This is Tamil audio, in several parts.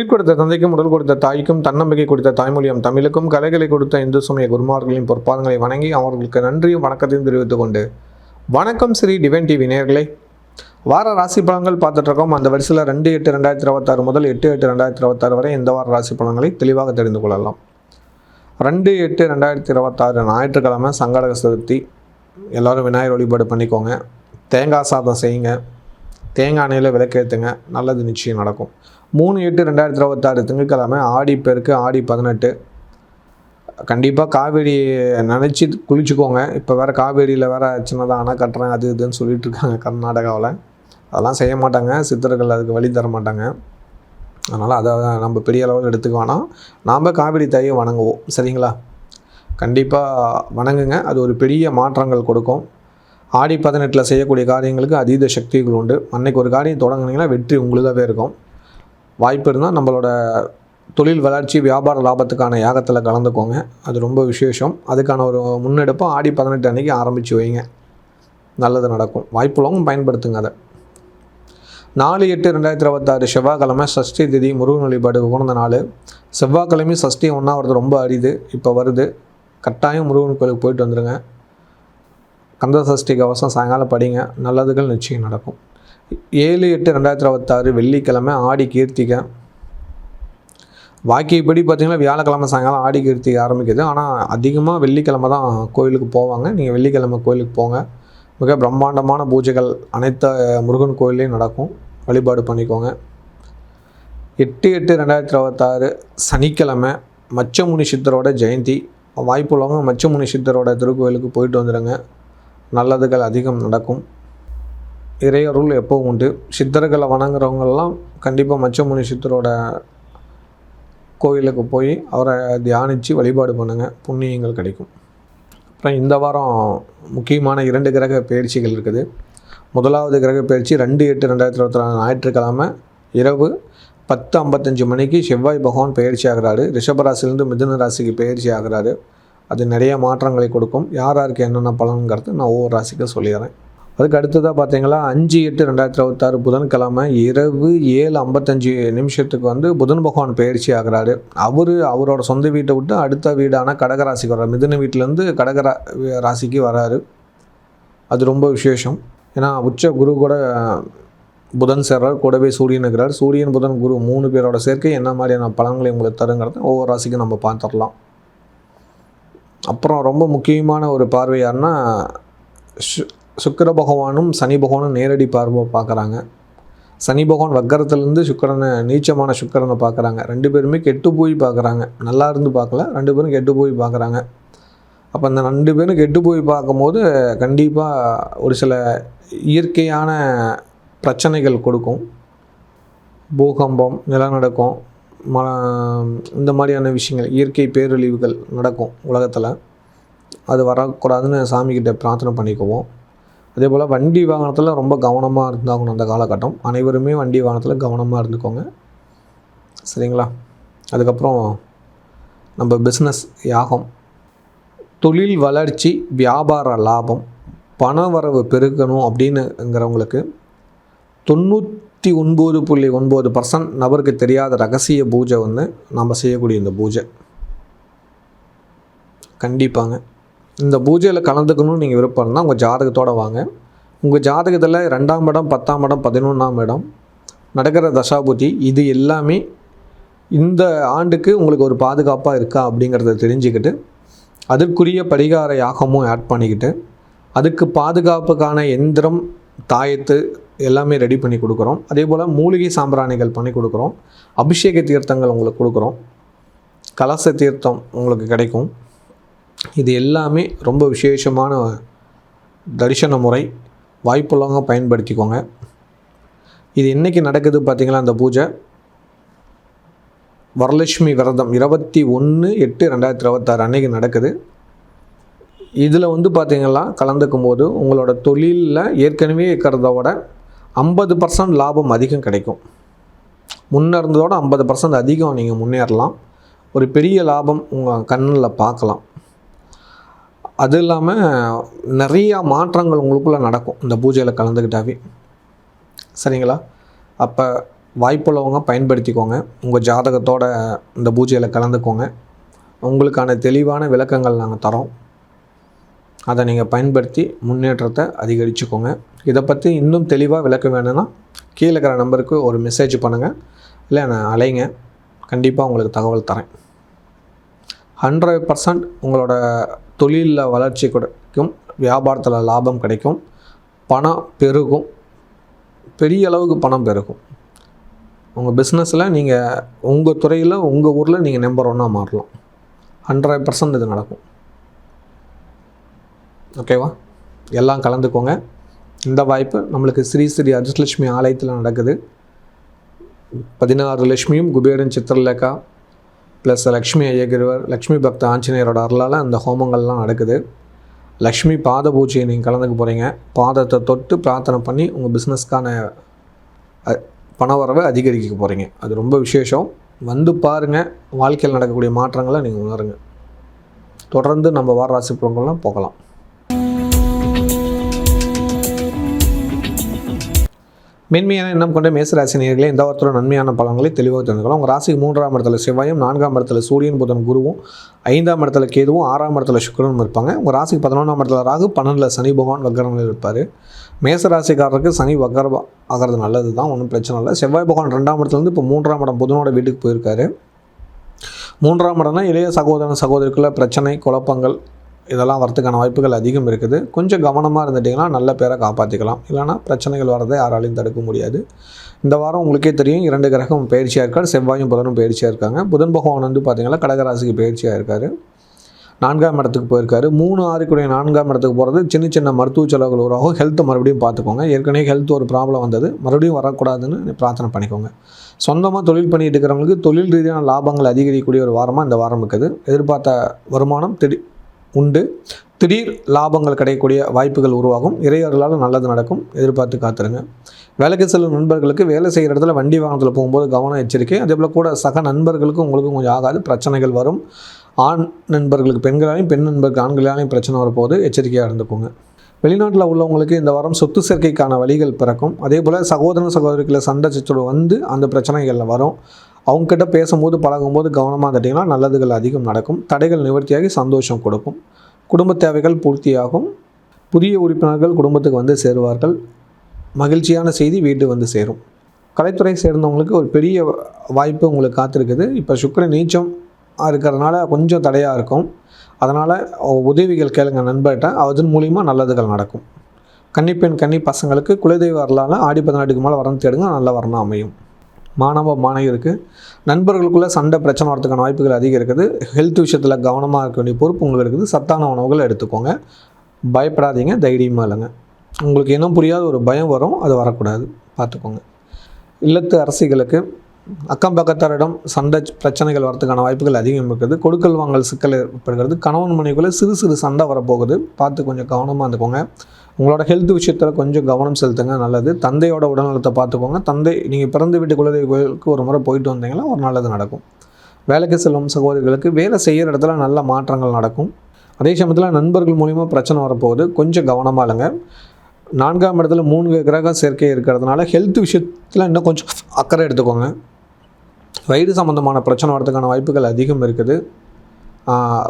உயிர் கொடுத்த தந்தைக்கும் உடல் கொடுத்த தாய்க்கும் தன்னம்பிக்கை கொடுத்த தாய்மொழியம் தமிழுக்கும் கலைகளை கொடுத்த இந்து சமய குருமார்களின் பொற்பாதங்களை வணங்கி அவர்களுக்கு நன்றியும் வணக்கத்தையும் தெரிவித்துக் கொண்டு வணக்கம் ஸ்ரீ டிவைன் டிவி நேயர்களே. வார ராசி பலன்கள் பார்த்துட்டு இருக்கோம். அந்த வரிசையில் 2/8/2026 முதல் 8/8/2026 வரை இந்த வார ராசி பலன்களை தெளிவாக தெரிந்து கொள்ளலாம். 2/8/2026 ஞாயிற்றுக்கிழமை சங்கடக சதுர்த்தி. எல்லோரும் விநாயகர் வழிபாடு பண்ணிக்கோங்க. தேங்காய் சாதம் செய்யுங்க. தேங்காய் எண்ணெயில் விளக்கேற்றுங்க. நல்லது நிச்சயம் நடக்கும். 3/8/2026 திங்கட்கிழமை ஆடி பெருக்கு, ஆடி 18. கண்டிப்பாக காவேரி நினச்சி குளிச்சுக்கோங்க. இப்போ வேறு காவேரியில் வேறு சின்னதாக அணை கட்டுறேன் அது இதுன்னு சொல்லிட்டு இருக்காங்க கர்நாடகாவில். அதெல்லாம் செய்ய மாட்டாங்க, சித்தர்கள் அதுக்கு வழி தர மாட்டாங்க. அதனால் அதை நம்ம பெரிய அளவில் எடுத்துக்க வேணாம். நாம் காவேரி தாயை வணங்குவோம், சரிங்களா? கண்டிப்பாக வணங்குங்க. அது ஒரு பெரிய மாற்றங்கள் கொடுக்கும். ஆடி 18 செய்யக்கூடிய காரியங்களுக்கு அதீத சக்திகள் உண்டு. அன்றைக்கி ஒரு காரியம் தொடங்குனீங்கன்னா வெற்றி உங்களுதாகவே இருக்கும். வாய்ப்பு இருந்தால் நம்மளோட தொழில் வளர்ச்சி வியாபார லாபத்துக்கான யாகத்தில் கலந்துக்கோங்க. அது ரொம்ப விசேஷம். அதுக்கான ஒரு முன்னெடுப்பை ஆடி 18 அன்றைக்கி ஆரம்பித்து வைங்க. நல்லது நடக்கும். வாய்ப்புள்ளவங்க பயன்படுத்துங்க. அதை 4/8/2026 செவ்வாய்க்கிழமை சஷ்டி திதி, முருகன் வழிபாடு உகந்த நாள். செவ்வாய்க்கிழமை சஷ்டி ஒன்றாவது ரொம்ப அரிது. இப்போ வருது. கட்டாயம் முருகன் கோயிலுக்கு போயிட்டு வந்துடுங்க. கந்த சஷ்டி கவசம் சாயங்காலம் படிங்க. நல்லதுகள் நிச்சயம் நடக்கும். 7/8/2026 வெள்ளிக்கிழமை ஆடி கீர்த்திகை. வாக்கியப்படி பார்த்திங்கன்னா வியாழக்கிழமை சாயங்காலம் ஆடி கீர்த்திகை ஆரம்பிக்குது. ஆனால் அதிகமாக வெள்ளிக்கிழமை தான் கோயிலுக்கு போவாங்க. நீங்கள் வெள்ளிக்கிழமை கோயிலுக்கு போங்க. மிக பிரம்மாண்டமான பூஜைகள் அனைத்து முருகன் கோயிலையும் நடக்கும். வழிபாடு பண்ணிக்கோங்க. 8/8/2026 சனிக்கிழமை மச்சமுனி சித்தரோட ஜெயந்தி. வாய்ப்புள்ளவங்க மச்சமுனி சித்தரோட திருக்கோயிலுக்கு போயிட்டு வந்துடுங்க. நல்லதுகள் அதிகம் நடக்கும். இறையருள் எப்போவும் உண்டு. சித்தர்களை வணங்குறவங்கெல்லாம் கண்டிப்பாக மச்சமுனி சித்தரோட கோயிலுக்கு போய் அவரை தியானித்து வழிபாடு பண்ணுங்கள். புண்ணியங்கள் கிடைக்கும். அப்புறம் இந்த வாரம் முக்கியமான 2 கிரக பயிற்சிகள் இருக்குது. முதலாவது கிரக பயிற்சி 2/8/2026 ஞாயிற்றுக்கிழமை இரவு 10:55 மணிக்கு செவ்வாய் பகவான் பயிற்சி ஆகிறாரு. ரிஷபராசிலேருந்து மிதுன ராசிக்கு பயிற்சி ஆகிறாரு. அது நிறைய மாற்றங்களை கொடுக்கும். யாருக்கு என்னென்ன பலன்கிறது நான் ஒவ்வொரு ராசிக்கும் சொல்லிடுறேன். அதுக்கு அடுத்ததாக பார்த்தீங்களா 5/8/2026 புதன்கிழமை இரவு 7:55 புதன் பகவான் பயிற்சி ஆகிறாரு. அவரோட சொந்த வீட்டை விட்டு அடுத்த வீடான கடகராசிக்கு வர்றார். மிதுன வீட்டிலேருந்து ராசிக்கு வராரு. அது ரொம்ப விசேஷம். ஏன்னா உச்ச குரு கூட புதன் சேர்றார், கூடவே சூரியன் இருக்கிறார். சூரியன் புதன் குரு 3 பேரோட சேர்க்கை என்ன மாதிரியான பலன்களை உங்களுக்கு தருங்கிறத ஒவ்வொரு ராசிக்கும் நம்ம பார்த்துடலாம். அப்புறம் ரொம்ப முக்கியமான ஒரு பார்வையாருன்னா சுக்கிர பகவானும் சனி பகவானும் நேரடி பார்வை பார்க்குறாங்க. சனி பகவான் வக்கரத்துலேருந்து நீச்சமான சுக்கிரனை பார்க்குறாங்க. 2 பேருமே கெட்டு போய் பார்க்குறாங்க. நல்லா இருந்து பார்க்கல, 2 பேரும் கெட்டு போய் பார்க்குறாங்க. அப்போ அந்த 2 பேரும் கெட்டு போய் பார்க்கும்போது கண்டிப்பாக ஒரு சில இயற்கையான பிரச்சனைகள் கொடுக்கும். பூகம்பம், நிலநடுக்கம், இந்த மாதிரியான விஷயங்கள், இயற்கை பேரழிவுகள் நடக்கும் உலகத்தில். அது வரக்கூடாதுன்னு சாமிக்கிட்ட பிரார்த்தனை பண்ணிக்குவோம். அதே போல் வண்டி வாகனத்தில் ரொம்ப கவனமாக இருந்தாகணும். அந்த காலகட்டம் அனைவருமே வண்டி வாகனத்தில் கவனமாக இருந்துக்கோங்க, சரிங்களா? அதுக்கப்புறம் நம்ம பிஸ்னஸ் யாகம், தொழில் வளர்ச்சி, வியாபார லாபம், பண வரவு பெருக்கணும் அப்படின்னுங்கிறவங்களுக்கு 99.9% நபருக்கு தெரியாத ரகசிய பூஜை நம்ம செய்யக்கூடிய இந்த பூஜை கண்டிப்பாங்க. இந்த பூஜையில் கலந்துக்கணும்னு நீங்கள் விருப்பம் இருந்தால் உங்கள் ஜாதகத்தோடு வாங்க. உங்கள் ஜாதகத்தில் 2ஆம் இடம், 10ஆம் இடம், 11ஆம் இடம் நடக்கிற தசாபுத்தி இது எல்லாமே இந்த ஆண்டுக்கு உங்களுக்கு ஒரு பாதுகாப்பாக இருக்கா அப்படிங்கிறத தெரிஞ்சுக்கிட்டு அதற்குரிய பரிகார யாகமும் ஆட் பண்ணிக்கிட்டு அதுக்கு பாதுகாப்புக்கான எந்திரம், தாயத்து எல்லாமே ரெடி பண்ணி கொடுக்குறோம். அதே போல் மூலிகை சாம்பிராணிகள் பண்ணி கொடுக்குறோம். அபிஷேக தீர்த்தங்கள் உங்களுக்கு கொடுக்குறோம். கலச தீர்த்தம் உங்களுக்கு கிடைக்கும். இது எல்லாமே ரொம்ப விசேஷமான தரிசன முறை. வாய்ப்புள்ளவங்க பயன்படுத்திக்கோங்க. இது என்றைக்கு நடக்குது பார்த்திங்களா? அந்த பூஜை வரலட்சுமி விரதம் 21/8/2026 அன்றைக்கி நடக்குது. இதில் பார்த்திங்கன்னா கலந்துக்கும் போது உங்களோட தொழிலில் ஏற்கனவே இருக்கிறத விட 50% லாபம் அதிகம் கிடைக்கும். முன்ன இருந்ததோட 50% அதிகம் நீங்கள் முன்னேறலாம். ஒரு பெரிய லாபம் உங்கள் கண்ணில் பார்க்கலாம். அது இல்லாமல் நிறையா மாற்றங்கள் உங்களுக்குள்ளே நடக்கும் இந்த பூஜையில் கலந்துக்கிட்டாவே, சரிங்களா? அப்போ வாய்ப்புள்ளவங்க பயன்படுத்திக்கோங்க. உங்கள் ஜாதகத்தோட இந்த பூஜையில் கலந்துக்கோங்க. உங்களுக்கான தெளிவான விளக்கங்கள் நாங்கள் தரோம். அதை நீங்கள் பயன்படுத்தி முன்னேற்றத்தை அதிகரிச்சுக்கோங்க. இதை பற்றி இன்னும் தெளிவாக விளக்கம் வேணும்னா கீழே இருக்கிற நம்பருக்கு ஒரு மெசேஜ் பண்ணுங்கள், இல்லை நான் அலைங்க, கண்டிப்பாக உங்களுக்கு தகவல் தரேன். 100% உங்களோட தொழிலில் வளர்ச்சி கிடைக்கும், வியாபாரத்தில் லாபம் கிடைக்கும், பணம் பெருகும், பெரிய அளவுக்கு பணம் பெருகும். உங்கள் பிஸ்னஸில் நீங்கள் உங்கள் துறையில் உங்கள் ஊரில் நீங்கள் நம்பர் 1 மாறலாம். 100% இது நடக்கும். ஓகேவா? எல்லாம் கலந்துக்கோங்க. இந்த வாய்ப்பு நம்மளுக்கு ஸ்ரீ ஸ்ரீ அதிர்ஷ்டலட்சுமி ஆலயத்தில் நடக்குது. 16 லட்சுமியும் குபேரன் சித்திரலேகா ப்ளஸ் லக்ஷ்மி ஐயகிரிவர் லக்ஷ்மி பக்த ஆஞ்சநேயரோட அருளால் அந்த ஹோமங்கள்லாம் நடக்குது. லக்ஷ்மி பாத பூஜையை நீங்கள் கலந்துக்க போகிறீங்க. பாதத்தை தொட்டு பிரார்த்தனை பண்ணி உங்கள் பிஸ்னஸ்க்கான பண வரவை அதிகரிக்க போகிறீங்க. அது ரொம்ப விசேஷம். வந்து பாருங்கள், வாழ்க்கையில் நடக்கக்கூடிய மாற்றங்களை நீங்கள் உணருங்க. தொடர்ந்து நம்ம வார ராசி பலன்கள்லாம் போகலாம். மென்மையான எண்ணம் கொண்ட மேசராசி நேயர்களே, இந்த வாரத்தோட நன்மையான பலன்களை தெளிவாக தெரிஞ்சுக்கலாம். உங்கள் ராசிக்கு 3ஆம் இடத்துல செவ்வாயும், 4ஆம் இடத்துல சூரியன் புதன் குருவும், 5ஆம் இடத்துல கேதுவும், 6ஆம் இடத்துல சுக்கிரனும் இருப்பாங்க. உங்கள் ராசிக்கு 11ஆம் இடத்துல ராகு, 12ல் சனி பகவான் வக்கரங்கள் இருப்பார். மேசராசிக்காரருக்கு சனி வக்கரம் ஆகிறது நல்லது தான், ஒன்றும் பிரச்சனை இல்லை. செவ்வாய் பகவான் 2ஆம் இடத்துலேருந்து இப்போ 3ஆம் இடம் புதனோட வீட்டுக்கு போயிருக்காரு. 3ஆம் இடம்னா இளைய சகோதரன் சகோதரிக்குள்ள பிரச்சனை குழப்பங்கள் இதெல்லாம் வரதுக்கான வாய்ப்புகள் அதிகம் இருக்குது. கொஞ்சம் கவனமாக இருந்துட்டிங்கன்னா நல்ல பேரை காப்பாற்றிக்கலாம். இல்லைனா பிரச்சனைகள் வரதை யாராலையும் தடுக்க முடியாது. இந்த வாரம் உங்களுக்கே தெரியும், 2 கிரகம் பயிற்சியாக இருக்கார். செவ்வாயும் புதனும் பயிற்சியாக இருக்காங்க. புதன் பகவான் வந்து பார்த்திங்கன்னா கடகராசிக்கு பயிற்சியாக இருக்கார். 4ஆம் இடத்துக்கு போயிருக்காரு. 3, 6 4ஆம் இடத்துக்கு போகிறது சின்ன சின்ன மருத்துவ செலவுகள் உருவாகும். ஹெல்த்தை மறுபடியும் பார்த்துக்கோங்க. ஏற்கனவே ஹெல்த் ஒரு ப்ராப்ளம் வந்தது, மறுபடியும் வரக்கூடாதுன்னு பிரார்த்தனை பண்ணிக்கோங்க. சொந்தமாக தொழில் பண்ணிட்டு இருக்கிறவங்களுக்கு தொழில் ரீதியான லாபங்கள் அதிகரிக்கக்கூடிய ஒரு வாரமாக இந்த வாரம் இருக்குது. எதிர்பார்த்த வருமானம் உண்டு. திடீர் லாபங்கள் கிடைக்கக்கூடிய வாய்ப்புகள் உருவாகும். இறையர்களால் நல்லது நடக்கும். எதிர்பார்த்து காத்துருங்க. வேலைக்கு செல்லும் நண்பர்களுக்கு வேலை செய்கிற இடத்துல வண்டி வாகனத்தில் போகும்போது கவனம் எச்சரிக்கை. அதே போல் கூட சக நண்பர்களுக்கும் உங்களுக்கும் கொஞ்சம் ஆகாது, பிரச்சனைகள் வரும். ஆண் நண்பர்களுக்கு பெண்களாலையும், பெண் நண்பர்களுக்கு ஆண்களாலையும் பிரச்சனை வரப்போகுது, எச்சரிக்கையாக இருந்துக்கோங்க. வெளிநாட்டில் உள்ளவங்களுக்கு இந்த வாரம் சொத்து சேர்க்கைக்கான வழிகள் பிறக்கும். அதே போல் சகோதரன் சகோதரிகளை சண்டை சச்சரவு வந்து அந்த பிரச்சனைகளில் வரும். அவங்ககிட்ட பேசும்போது பழகும்போது கவனமாக இருந்துட்டிங்கன்னா நல்லதுகள் அதிகம் நடக்கும். தடைகள் நிவர்த்தியாகி சந்தோஷம் கொடுக்கும். குடும்ப தேவைகள் பூர்த்தியாகும். புதிய உறுப்பினர்கள் குடும்பத்துக்கு வந்து சேருவார்கள். மகிழ்ச்சியான செய்தி வீட்டு வந்து சேரும். கலைத்துறை சேர்ந்தவங்களுக்கு ஒரு பெரிய வாய்ப்பு உங்களுக்கு காத்திருக்குது. இப்போ சுக்கிரன் நீச்சம் இருக்கிறதுனால கொஞ்சம் தடையாக இருக்கும். அதனால் உதவிகள் கேளுங்க நண்பர்கிட்ட, அதன் மூலிமா நல்லதுகள் நடக்கும். கன்னிப்பெண் கன்னி பசங்களுக்கு குலதெய்வ அருளால் ஆடி 18க்கு மேலே வரணும் தேடுங்க, நல்ல வரணும் அமையும். மாணவ மாணவியருக்கு நண்பர்களுக்குள்ளே சண்டை பிரச்சனை வரதுக்கான வாய்ப்புகள் அதிகம் இருக்குது. ஹெல்த் விஷயத்தில் கவனமாக இருக்க வேண்டிய பொறுப்பு உங்களுக்கு இருக்குது. சத்தான உணவுகளை எடுத்துக்கோங்க. பயப்படாதீங்க, தைரியமாக இல்லைங்க. உங்களுக்கு இன்னும் புரியாத ஒரு பயம் வரும், அது வரக்கூடாது, பார்த்துக்கோங்க. இல்லத்து அரசிகளுக்கு அக்கம் பக்கத்தாரிடம் சண்டை பிரச்சனைகள் வரதுக்கான வாய்ப்புகள் அதிகம் இருக்குது. கொடுக்கல் வாங்கல் சிக்கல் ஏற்படுகிறது. கணவன் மனைவிக்குள்ளே சிறு சிறு சண்டை வரப்போகுது, பார்த்து கொஞ்சம் கவனமாக இருந்துக்கோங்க. உங்களோட ஹெல்த் விஷயத்தில் கொஞ்சம் கவனம் செலுத்துங்க, நல்லது. தந்தையோட உடல்நலத்தை பார்த்துக்கோங்க. தந்தை நீங்கள் பிறந்து வீட்டு குலதெய்வ கோயிலுக்கு ஒரு முறை போயிட்டு வந்தீங்கன்னா ஒரு நல்லது நடக்கும். வேலைக்கு செல்லும் சகோதரிகளுக்கு வேலை செய்கிற இடத்துல நல்ல மாற்றங்கள் நடக்கும். அதே சமயத்தில் நண்பர்கள் மூலிமா பிரச்சனை வரப்போகுது, கொஞ்சம் கவனமாக இல்லைங்க. 4ஆம் இடத்துல 3 கிரக சேர்க்கை இருக்கிறதுனால ஹெல்த் விஷயத்தில் இன்னும் கொஞ்சம் அக்கறை எடுத்துக்கோங்க. வயிறு சம்மந்தமான பிரச்சனை வரதுக்கான வாய்ப்புகள் அதிகம் இருக்குது.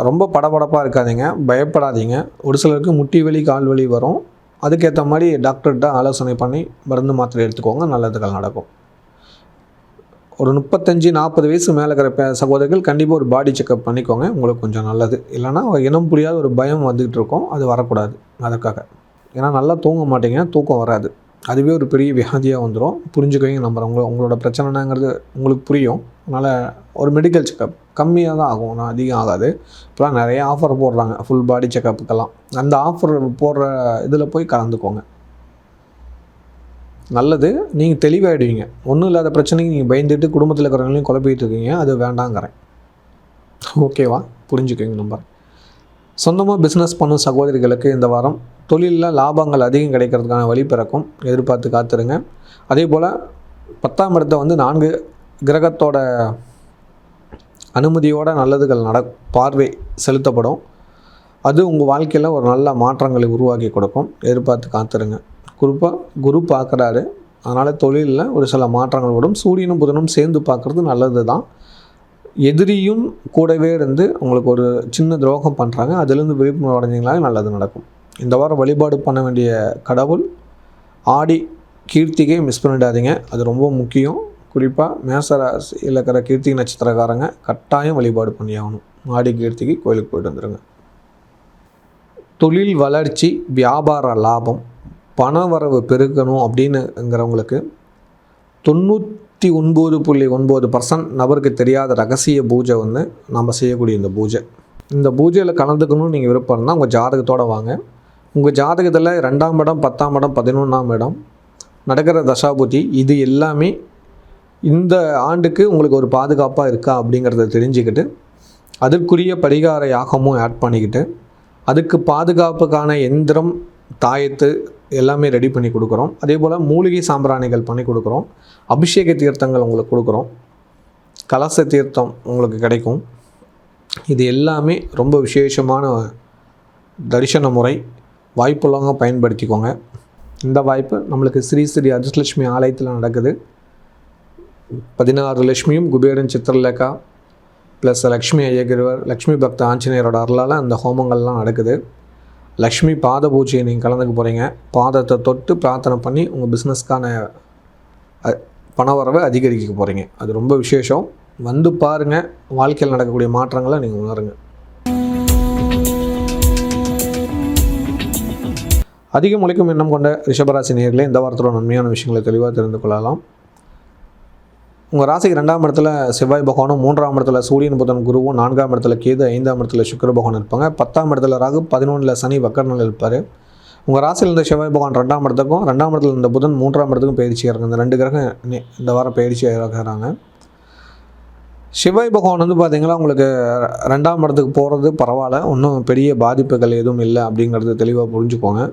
ரொம்ப படபடப்பாக இருக்காதீங்க, பயப்படாதீங்க. ஒரு சிலருக்கு முட்டி வலி கால் வலி வரும். அதுக்கேற்ற மாதிரி டாக்டர்கிட்ட ஆலோசனை பண்ணி மருந்து மாத்திரை எடுத்துக்கோங்க, நல்லதுகள் நடக்கும். ஒரு 35-40 வயசு மேலே இருக்கிற சகோதரிகள் கண்டிப்பாக ஒரு பாடி செக்கப் பண்ணிக்கோங்க, உங்களுக்கு கொஞ்சம் நல்லது. இல்லைனா இனம் புரியாத ஒரு பயம் வந்துக்கிட்டு இருக்கோம், அது வரக்கூடாது. அதுக்காக ஏன்னா நல்லா தூங்க மாட்டீங்க, தூக்கம் வராது, அதுவே ஒரு பெரிய வியாதியாக வந்துடும். புரிஞ்சுக்கோங்க, நம்புகிறேன். உங்களோட பிரச்சனைங்கிறது உங்களுக்கு புரியும். அதனால் ஒரு மெடிக்கல் செக்கப் கம்மியாக தான் ஆகும், ஆனால் அதிகம் ஆகாது. இப்போலாம் நிறைய ஆஃபர் போடுறாங்க ஃபுல் பாடி செக்கப்புக்கெல்லாம். அந்த ஆஃபர் போடுற இதில் போய் கலந்துக்கோங்க, நல்லது. நீங்கள் தெளிவாகிடுவீங்க. ஒன்றும் இல்லாத பிரச்சனைக்கு நீங்கள் பயந்துட்டு குடும்பத்தில் இருக்கிறவங்களையும் குழப்பிட்டு இருக்கீங்க, அது வேண்டாங்கிறேன். ஓகேவா? புரிஞ்சுக்கோங்க. நம்பர் சொந்தமாக பிஸ்னஸ் பண்ணும் சகோதரிகளுக்கு இந்த வாரம் தொழிலில் லாபங்கள் அதிகம் கிடைக்கிறதுக்கான வழி பிறக்கும், எதிர்பார்த்து காத்துருங்க. அதே போல் 10ஆம் இடத்தை வந்து 4 கிரகத்தோட அனுமதியோட நல்லதுகள் பார்வை செலுத்தப்படும். அது உங்கள் வாழ்க்கையில் ஒரு நல்ல மாற்றங்களை உருவாக்கி கொடுக்கும், எதிர்பார்த்து காத்துருங்க. குரு பார்க்குறாரு, அதனால் தொழிலில் ஒரு சில மாற்றங்கள் வரும். சூரியனும் புதனும் சேர்ந்து பார்க்குறது நல்லது தான். எதிரியும் கூடவே இருந்து உங்களுக்கு ஒரு சின்ன துரோகம் பண்ணுறாங்க, அதுலேருந்து விழிப்புணர்வு அடைஞ்சிங்களாலே நல்லது நடக்கும். இந்த வாரம் வழிபாடு பண்ண வேண்டிய கடவுள் ஆடி கீர்த்திகை மிஸ் பண்ணிடாதீங்க, அது ரொம்ப முக்கியம். குறிப்பாக மேசராசியில் இருக்கிற கீர்த்திகை நட்சத்திரக்காரங்க கட்டாயம் வழிபாடு பண்ணி ஆகணும். ஆடி கீர்த்திகை கோயிலுக்கு போயிட்டு வந்துடுங்க. தொழில் வளர்ச்சி, வியாபார லாபம், பண வரவு பெருக்கணும் அப்படின்னுங்கிறவங்களுக்கு 99.9% நபருக்கு தெரியாத ரகசிய பூஜை வந்து நம்ம செய்யக்கூடிய இந்த பூஜையில் கலந்துக்கணும்னு நீங்கள் விருப்பம் இருந்தால் உங்கள் ஜாதகத்தோடு வாங்க. உங்கள் ஜாதகத்தில் 2ஆம் இடம், 10ஆம் இடம், 11ஆம் இடம் நடக்கிற தசாபுத்தி இது எல்லாமே இந்த ஆண்டுக்கு உங்களுக்கு ஒரு பாதுகாப்பாக இருக்கா அப்படிங்கிறத தெரிஞ்சுக்கிட்டு அதற்குரிய பரிகார யாகமும் ஆட் பண்ணிக்கிட்டு அதுக்கு பாதுகாப்புக்கான எந்திரம், தாயத்து எல்லாமே ரெடி பண்ணி கொடுக்குறோம். அதே போல் மூலிகை சாம்பிராணிகள் பண்ணி கொடுக்குறோம். அபிஷேக தீர்த்தங்கள் உங்களுக்கு கொடுக்குறோம். கலச தீர்த்தம் உங்களுக்கு கிடைக்கும். இது எல்லாமே ரொம்ப விசேஷமான தரிசன முறை. வாய்ப்புள்ளவங்க பயன்படுத்திக்கோங்க. இந்த வாய்ப்பு நம்மளுக்கு ஸ்ரீ ஸ்ரீ அதிர்ஷ்டலட்சுமி ஆலயத்தில் நடக்குது. 16 லட்சுமியும் குபேரன் சித்திரலேகா ப்ளஸ் லக்ஷ்மி ஐயகிரிவர், லக்ஷ்மி பக்த ஆஞ்சநேயரோட அருளால் அந்த ஹோமங்கள்லாம் நடக்குது. லக்ஷ்மி பாத பூஜையை நீங்கள் கலந்துக்க போகிறீங்க. பாதத்தை தொட்டு பிரார்த்தனை பண்ணி உங்கள் பிஸ்னஸ்க்கான பணவரவை அதிகரிக்க போகிறீங்க. அது ரொம்ப விசேஷம். வந்து பாருங்கள், வாழ்க்கையில் நடக்கக்கூடிய மாற்றங்களை நீங்கள் உணருங்க. அதிக உழைக்கும் எண்ணம் கொண்ட ரிஷபராசி நேயர்களே, இந்த வாரத்தோட நன்மையான விஷயங்களை தெளிவாக தெரிந்து கொள்ளலாம். உங்கள் ராசிக்கு 2ஆம் இடத்துல செவ்வாய் பகவானும், 3ஆம் இடத்துல சூரியன் புதன் குருவும், 4ஆம் இடத்துல கேது, 5ஆம் இடத்துல சுக்கிர பகவான் இருப்பாங்க. 10ஆம் இடத்துல ராகு, 11ல் சனி வக்கரனில் இருப்பார். உங்கள் ராசியில் இருந்த செவ்வாய் பகவான் 2ஆம் இடத்துக்கும், 2ஆம் இடத்துல இருந்த புதன் 3ஆம் இடத்துக்கும் பயிற்சியாக இந்த 2 கிரகம் இந்த வாரம் பயிற்சியாக இருக்கிறாங்க. செவ்வாய் பகவான் வந்து பார்த்திங்கன்னா உங்களுக்கு 2ஆம் இடத்துக்கு போகிறது பரவாயில்ல, ஒன்றும் பெரிய பாதிப்புகள் எதுவும் இல்லை அப்படிங்கிறது தெளிவாக புரிஞ்சுக்கோங்க.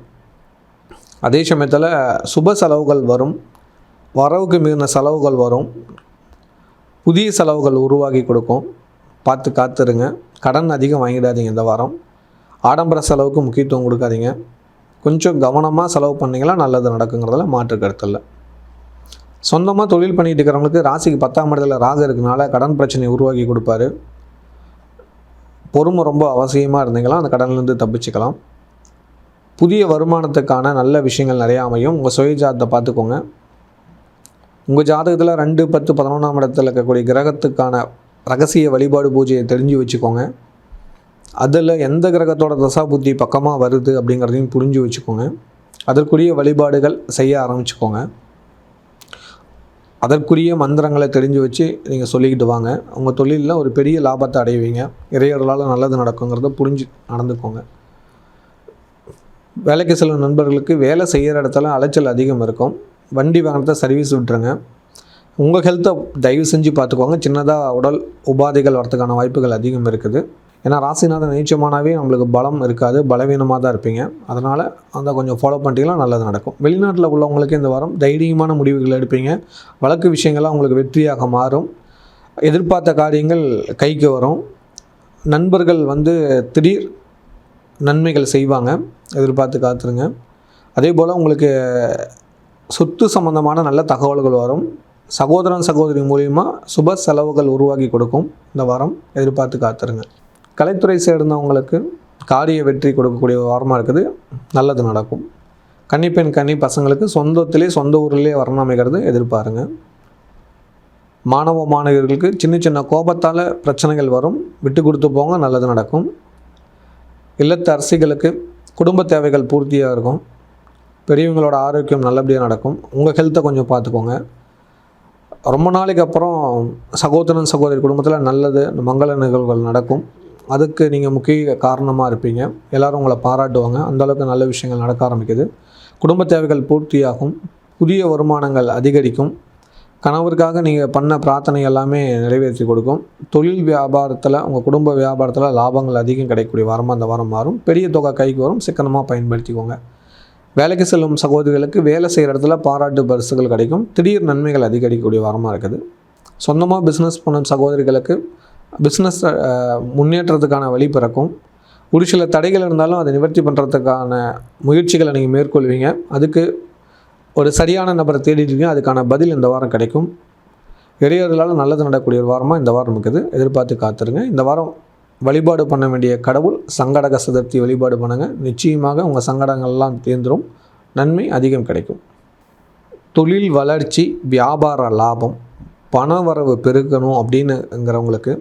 அதே சமயத்தில் சுப செலவுகள் வரும், வரவுக்கு மீறின செலவுகள் வரும், புதிய செலவுகள் உருவாக்கி கொடுக்கும். பார்த்து காத்துருங்க. கடன் அதிகம் வாங்கிடாதீங்க. இந்த வாரம் ஆடம்பர செலவுக்கு முக்கியத்துவம் கொடுக்காதீங்க. கொஞ்சம் கவனமாக செலவு பண்ணிங்களா நல்லது நடக்குங்கிறதுல மாற்று கருத்து இல்லை. சொந்தமாக தொழில் பண்ணிகிட்டு இருக்கிறவங்களுக்கு ராசிக்கு 10ஆம் இடத்துல ராகு இருக்கனால கடன் பிரச்சனையை உருவாக்கி கொடுப்பாரு. பொறுமை ரொம்ப அவசியமாக இருந்தீங்களா அந்த கடன்லேருந்து தப்பிச்சுக்கலாம். புதிய வருமானத்துக்கான நல்ல விஷயங்கள் நிறையா அமையும். உங்கள் சுய ஜாதகத்தை பார்த்துக்கோங்க. உங்கள் ஜாதகத்தில் 2, 10, 11ஆம் இடத்துல இருக்கக்கூடிய கிரகத்துக்கான ரகசிய வழிபாடு பூஜையை தெரிஞ்சு வச்சுக்கோங்க. அதில் எந்த கிரகத்தோட தசா புத்தி பக்கமாக வருது அப்படிங்கிறதையும் புரிஞ்சு வச்சுக்கோங்க. அதற்குரிய வழிபாடுகள் செய்ய ஆரம்பிச்சுக்கோங்க. அதற்குரிய மந்திரங்களை தெரிஞ்சு வச்சு நீங்கள் சொல்லிக்கிட்டு வாங்க. உங்கள் தொழிலில் ஒரு பெரிய லாபத்தை அடைவீங்க. இறையர்களால் நல்லது நடக்குங்கிறத புரிஞ்சு நடந்துக்கோங்க. வேலைக்கு செல்லும் நண்பர்களுக்கு வேலை செய்கிற இடத்துல அலைச்சல் அதிகம் இருக்கும். வண்டி வாகனத்தை சர்வீஸ் விட்டுருங்க. உங்கள் ஹெல்த்தை தயவு செஞ்சு பார்த்துக்கோங்க. சின்னதாக உடல் உபாதைகள் வரதுக்கான வாய்ப்புகள் அதிகம் இருக்குது. ஏன்னா ராசிநாதன் நீச்சமானாவே நம்மளுக்கு பலம் இருக்காது, பலவீனமாக தான் இருப்பீங்க. அதனால் அந்த கொஞ்சம் ஃபாலோ பண்ணிட்டீங்கன்னா நல்லது நடக்கும். வெளிநாட்டில் உள்ளவங்களுக்கு இந்த வாரம் தைரியமான முடிவுகள் எடுப்பீங்க. வழக்கு விஷயங்கள்லாம் உங்களுக்கு வெற்றியாக மாறும். எதிர்பார்த்த காரியங்கள் கைக்கு வரும். நண்பர்கள் வந்து திடீர் நன்மைகள் செய்வாங்க. எதிர்பார்த்து காத்துருங்க. அதே போல் உங்களுக்கு சொத்து சம்பந்தமான நல்ல தகவல்கள் வரும். சகோதரன் சகோதரி மூலிமா சுப செலவுகள் உருவாக்கி கொடுக்கும். இந்த வாரம் எதிர்பார்த்து காத்துருங்க. கலைத்துறை சேர்ந்தவங்களுக்கு காரிய வெற்றி கொடுக்கக்கூடிய வாரமாக இருக்குது. நல்லது நடக்கும். கன்னிப்பெண் கன்னி பசங்களுக்கு சொந்த ஊரிலே வரணம் அமைகிறது எதிர்பாருங்க. மாணவ மாணவியர்களுக்கு சின்ன சின்ன கோபத்தால் பிரச்சனைகள் வரும். விட்டு கொடுத்து போங்க, நல்லது நடக்கும். இல்லத்து அரசிகளுக்கு குடும்ப தேவைகள் பூர்த்தியாக இருக்கும். பெரியவங்களோட ஆரோக்கியம் நல்லபடியாக நடக்கும். உங்கள் ஹெல்த்தை கொஞ்சம் பார்த்துக்கோங்க. ரொம்ப நாளைக்கு அப்புறம் சகோதரன் சகோதரி குடும்பத்தில் நல்லது மங்கள நிகழ்வுகள் நடக்கும். அதுக்கு நீங்கள் முக்கிய காரணமாக இருப்பீங்க. எல்லோரும் உங்களை பாராட்டுவாங்க. அந்தளவுக்கு நல்ல விஷயங்கள் நடக்க ஆரம்பிக்குது. குடும்ப தேவைகள் பூர்த்தியாகும். புதிய வருமானங்கள் அதிகரிக்கும். கணவருக்காக நீங்கள் பண்ண பிரார்த்தனை எல்லாமே நிறைவேற்றி கொடுக்கும். தொழில் வியாபாரத்தில் உங்கள் குடும்ப வியாபாரத்தில் லாபங்கள் அதிகம் கிடைக்கக்கூடிய வாரமாக அந்த வாரம் மாறும். பெரிய தொகை கைக்கு வரும். சிக்கனமாக பயன்படுத்திக்கோங்க. வேலைக்கு செல்லும் சகோதரிகளுக்கு வேலை செய்கிற இடத்துல பாராட்டு பரிசுகள் கிடைக்கும். திடீர் நன்மைகள் அதிகரிக்கக்கூடிய வாரமாக இருக்குது. சொந்தமாக பிஸ்னஸ் பண்ணும் சகோதரிகளுக்கு பிஸ்னஸ் முன்னேற்றத்துக்கான வழி பிறக்கும். ஒரு சில தடைகள் இருந்தாலும் அதை நிவர்த்தி பண்ணுறதுக்கான முயற்சிகளை நீங்கள் மேற்கொள்வீங்க. அதுக்கு ஒரு சரியான நபரை தேடிட்டு இருக்கீங்க, அதுக்கான பதில் இந்த வாரம் கிடைக்கும். இளையர்களால் நல்லது நடக்கக்கூடிய ஒரு வாரமாக இந்த வாரம் இருக்குது. எதிர்பார்த்து காத்துருங்க. இந்த வாரம் வழிபாடு பண்ண வேண்டிய கடவுள் சங்கடக சதுர்த்தி வழிபாடு பண்ணுங்கள். நிச்சயமாக உங்கள் சங்கடங்கள்லாம் தீர்ந்துடும். நன்மை அதிகம் கிடைக்கும். தொழில் வளர்ச்சி, வியாபார லாபம், பண வரவு பெருக்கணும் அப்படின்னுங்கிறவங்களுக்கு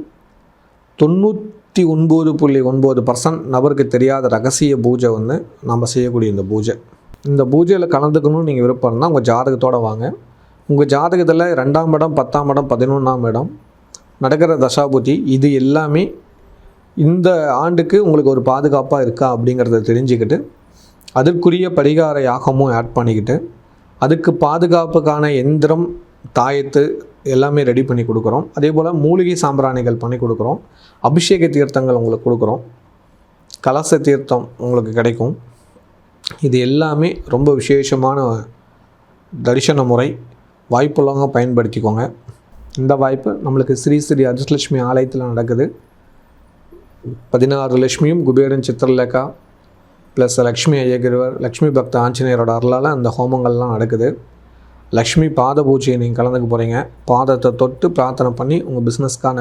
99.9% நபருக்கு தெரியாத ரகசிய பூஜை ஒன்று நம்ம செய்யக்கூடிய இந்த பூஜையில் கலந்துக்கணும்னு நீங்கள் விருப்பம் இருந்தால் உங்கள் ஜாதகத்தோடு வாங்க. உங்கள் ஜாதகத்தில் 2ஆம் இடம், 10ஆம் இடம், 11ஆம் இடம் நடக்கிற தசாபுத்தி இது எல்லாமே இந்த ஆண்டுக்கு உங்களுக்கு ஒரு பாதுகாப்பாக இருக்கா அப்படிங்கிறத தெரிஞ்சுக்கிட்டு அதற்குரிய பரிகார யாகமும் ஆட் பண்ணிக்கிட்டு அதுக்கு பாதுகாப்புக்கான எந்திரம், தாயத்து எல்லாமே ரெடி பண்ணி கொடுக்குறோம். அதே போல் மூலிகை சாம்பிராணிகள் பண்ணி கொடுக்குறோம். அபிஷேக தீர்த்தங்கள் உங்களுக்கு கொடுக்குறோம். கலச தீர்த்தம் உங்களுக்கு கிடைக்கும். இது எல்லாமே ரொம்ப விசேஷமான தரிசன முறை. வாய்ப்புள்ளவங்க பயன்படுத்திக்கோங்க. இந்த வாய்ப்பு நம்மளுக்கு ஸ்ரீ ஸ்ரீ அதிர்ஷ்டலட்சுமி ஆலயத்தில் நடக்குது. 16 லட்சுமியும் குபேரன் சித்திரலேகா ப்ளஸ் லக்ஷ்மி ஐயகிரிவர், லக்ஷ்மி பக்த ஆஞ்சநேயரோட அருளால் அந்த ஹோமங்கள்லாம் நடக்குது. லக்ஷ்மி பாத பூஜையை நீங்கள் கலந்துக்க போகிறீங்க. பாதத்தை தொட்டு பிரார்த்தனை பண்ணி உங்கள் பிஸ்னஸ்க்கான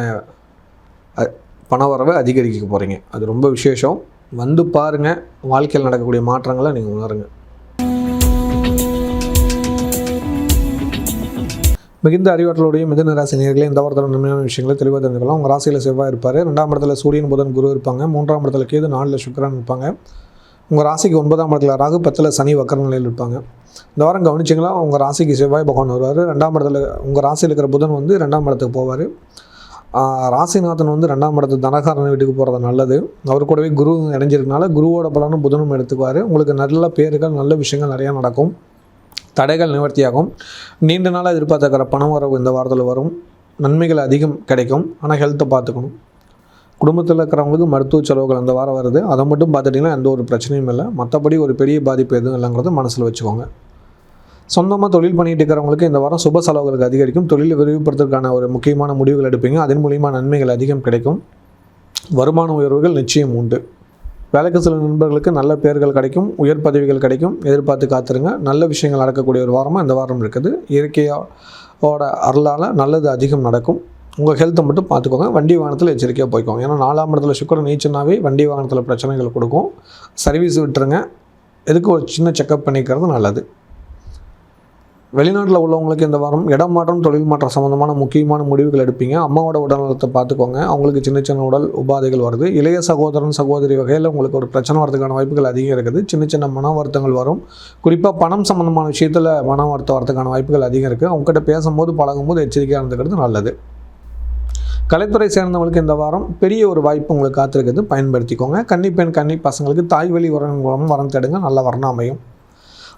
பணவரவை அதிகரிக்க போகிறீங்க. அது ரொம்ப விசேஷம். வந்து பாருங்கள். வாழ்க்கையில் நடக்கக்கூடிய மாற்றங்களை நீங்கள் உணருங்க. மிகுந்த அறிவாற்றலுடைய மிதுன ராசி நேயர்களே, இந்த வாரத்தோட நன்மையான விஷயங்களை தெளிவாக தெரிஞ்சுக்கலாம். உங்கள் ராசியில் செவ்வாய் இருப்பார். 2ஆம் இடத்துல சூரியன், புதன், குரு இருப்பாங்க. 3ஆம் இடத்துல கேது, 4ல் சுக்கிரன் இருப்பாங்க. உங்கள் ராசிக்கு 9ஆம் இடத்துல ராகு, 10ல் சனி வக்கர நிலையில் இருப்பாங்க. இந்த வாரம் கவனிச்சிங்களா, உங்கள் ராசிக்கு செவ்வாய் பகவான் வருவார். 2ஆம் இடத்துல உங்கள் ராசியில் இருக்கிற புதன் வந்து 2ஆம் இடத்துக்கு போவார். ராசிநாதன் வந்து 2ஆம் இடத்துக்கு தனகாரன் வீட்டுக்கு போகிறது நல்லது. அவர் கூடவே குரு இணைஞ்சிருக்கனால குருவோட பலனும் புதனும் எடுத்துக்குவார். உங்களுக்கு நல்ல பேர்கள், நல்ல விஷயங்கள் நிறையா நடக்கும். தடைகள் நிவர்த்தியாகும். நீண்ட நாளாக எதிர்பார்த்துக்கிற பணம் வரவு இந்த வாரத்தில் வரும். நன்மைகள் அதிகம் கிடைக்கும். ஆனால் ஹெல்த்தை பார்த்துக்கணும். குடும்பத்தில் இருக்கிறவங்களுக்கு மருத்துவ செலவுகள் அந்த வாரம் வருது. அதை மட்டும் பார்த்துட்டிங்கன்னா எந்த ஒரு பிரச்சனையும் இல்லை. மற்றபடி ஒரு பெரிய பாதிப்பு எதுவும் இல்லைங்கிறத மனசில் வச்சுக்கோங்க. சொந்தமாக தொழில் பண்ணிட்டு இருக்கிறவங்களுக்கு இந்த வாரம் சுப செலவுகளுக்கு அதிகரிக்கும். தொழிலை விரிவுபடுத்துறதுக்கான ஒரு முக்கியமான முடிவுகள் எடுப்பீங்க. அதன் மூலிமா நன்மைகள் அதிகம் கிடைக்கும். வருமான உயர்வுகள் நிச்சயம் உண்டு. வேலைக்கு சில நண்பர்களுக்கு நல்ல பேர்கள் கிடைக்கும். உயர் பதவிகள் கிடைக்கும். எதிர்பார்த்து காத்துருங்க. நல்ல விஷயங்கள் நடக்கக்கூடிய ஒரு வாரமாக இந்த வாரம் இருக்குது. இயற்கையோட அருளால் நல்லது அதிகம் நடக்கும். உங்கள் ஹெல்த்தை மட்டும் பார்த்துக்கோங்க. வண்டி வாகனத்தில் எச்சரிக்கையாக போய்க்கோங்க. ஏன்னா 4ஆம் இடத்துல சுக்கிரன் நீச்சனாவே வண்டி வாகனத்தில் பிரச்சனைகள் கொடுக்கும். சர்வீஸ் விட்டுருங்க. எதுக்கு ஒரு சின்ன செக்கப் பண்ணிக்கிறது நல்லது. வெளிநாட்டில் உள்ளவங்களுக்கு இந்த வாரம் இடம் மாற்றம், தொழில் மாற்றம் சம்மந்தமான முக்கியமான முடிவுகள் எடுப்பீங்க. அம்மாவோட உடல்நலத்தை பார்த்துக்கோங்க. அவங்களுக்கு சின்ன சின்ன உடல் உபாதைகள் வருது. இளைய சகோதரன், சகோதரி வகையில் உங்களுக்கு ஒரு பிரச்சனை வரதுக்கான வாய்ப்புகள் அதிகம் இருக்குது. சின்ன சின்ன மன வருத்தங்கள் வரும். குறிப்பாக பணம் சம்மந்தமான விஷயத்தில் மன வருத்தம் வரதுக்கான வாய்ப்புகள் அதிகம் இருக்குது. அவங்ககிட்ட பேசும்போது பழகும்போது எச்சரிக்கையாக இருந்துக்கிறது நல்லது. கலைத்துறை சேர்ந்தவங்களுக்கு இந்த வாரம் பெரிய ஒரு வாய்ப்பு உங்களுக்கு காத்திருக்குது. பயன்படுத்திக்கோங்க. கன்னிப்பெண், கன்னி பசங்களுக்கு தாய் வழி உறவின் மூலம் வரம் தேடுங்க. நல்ல வரணம் அமையும்.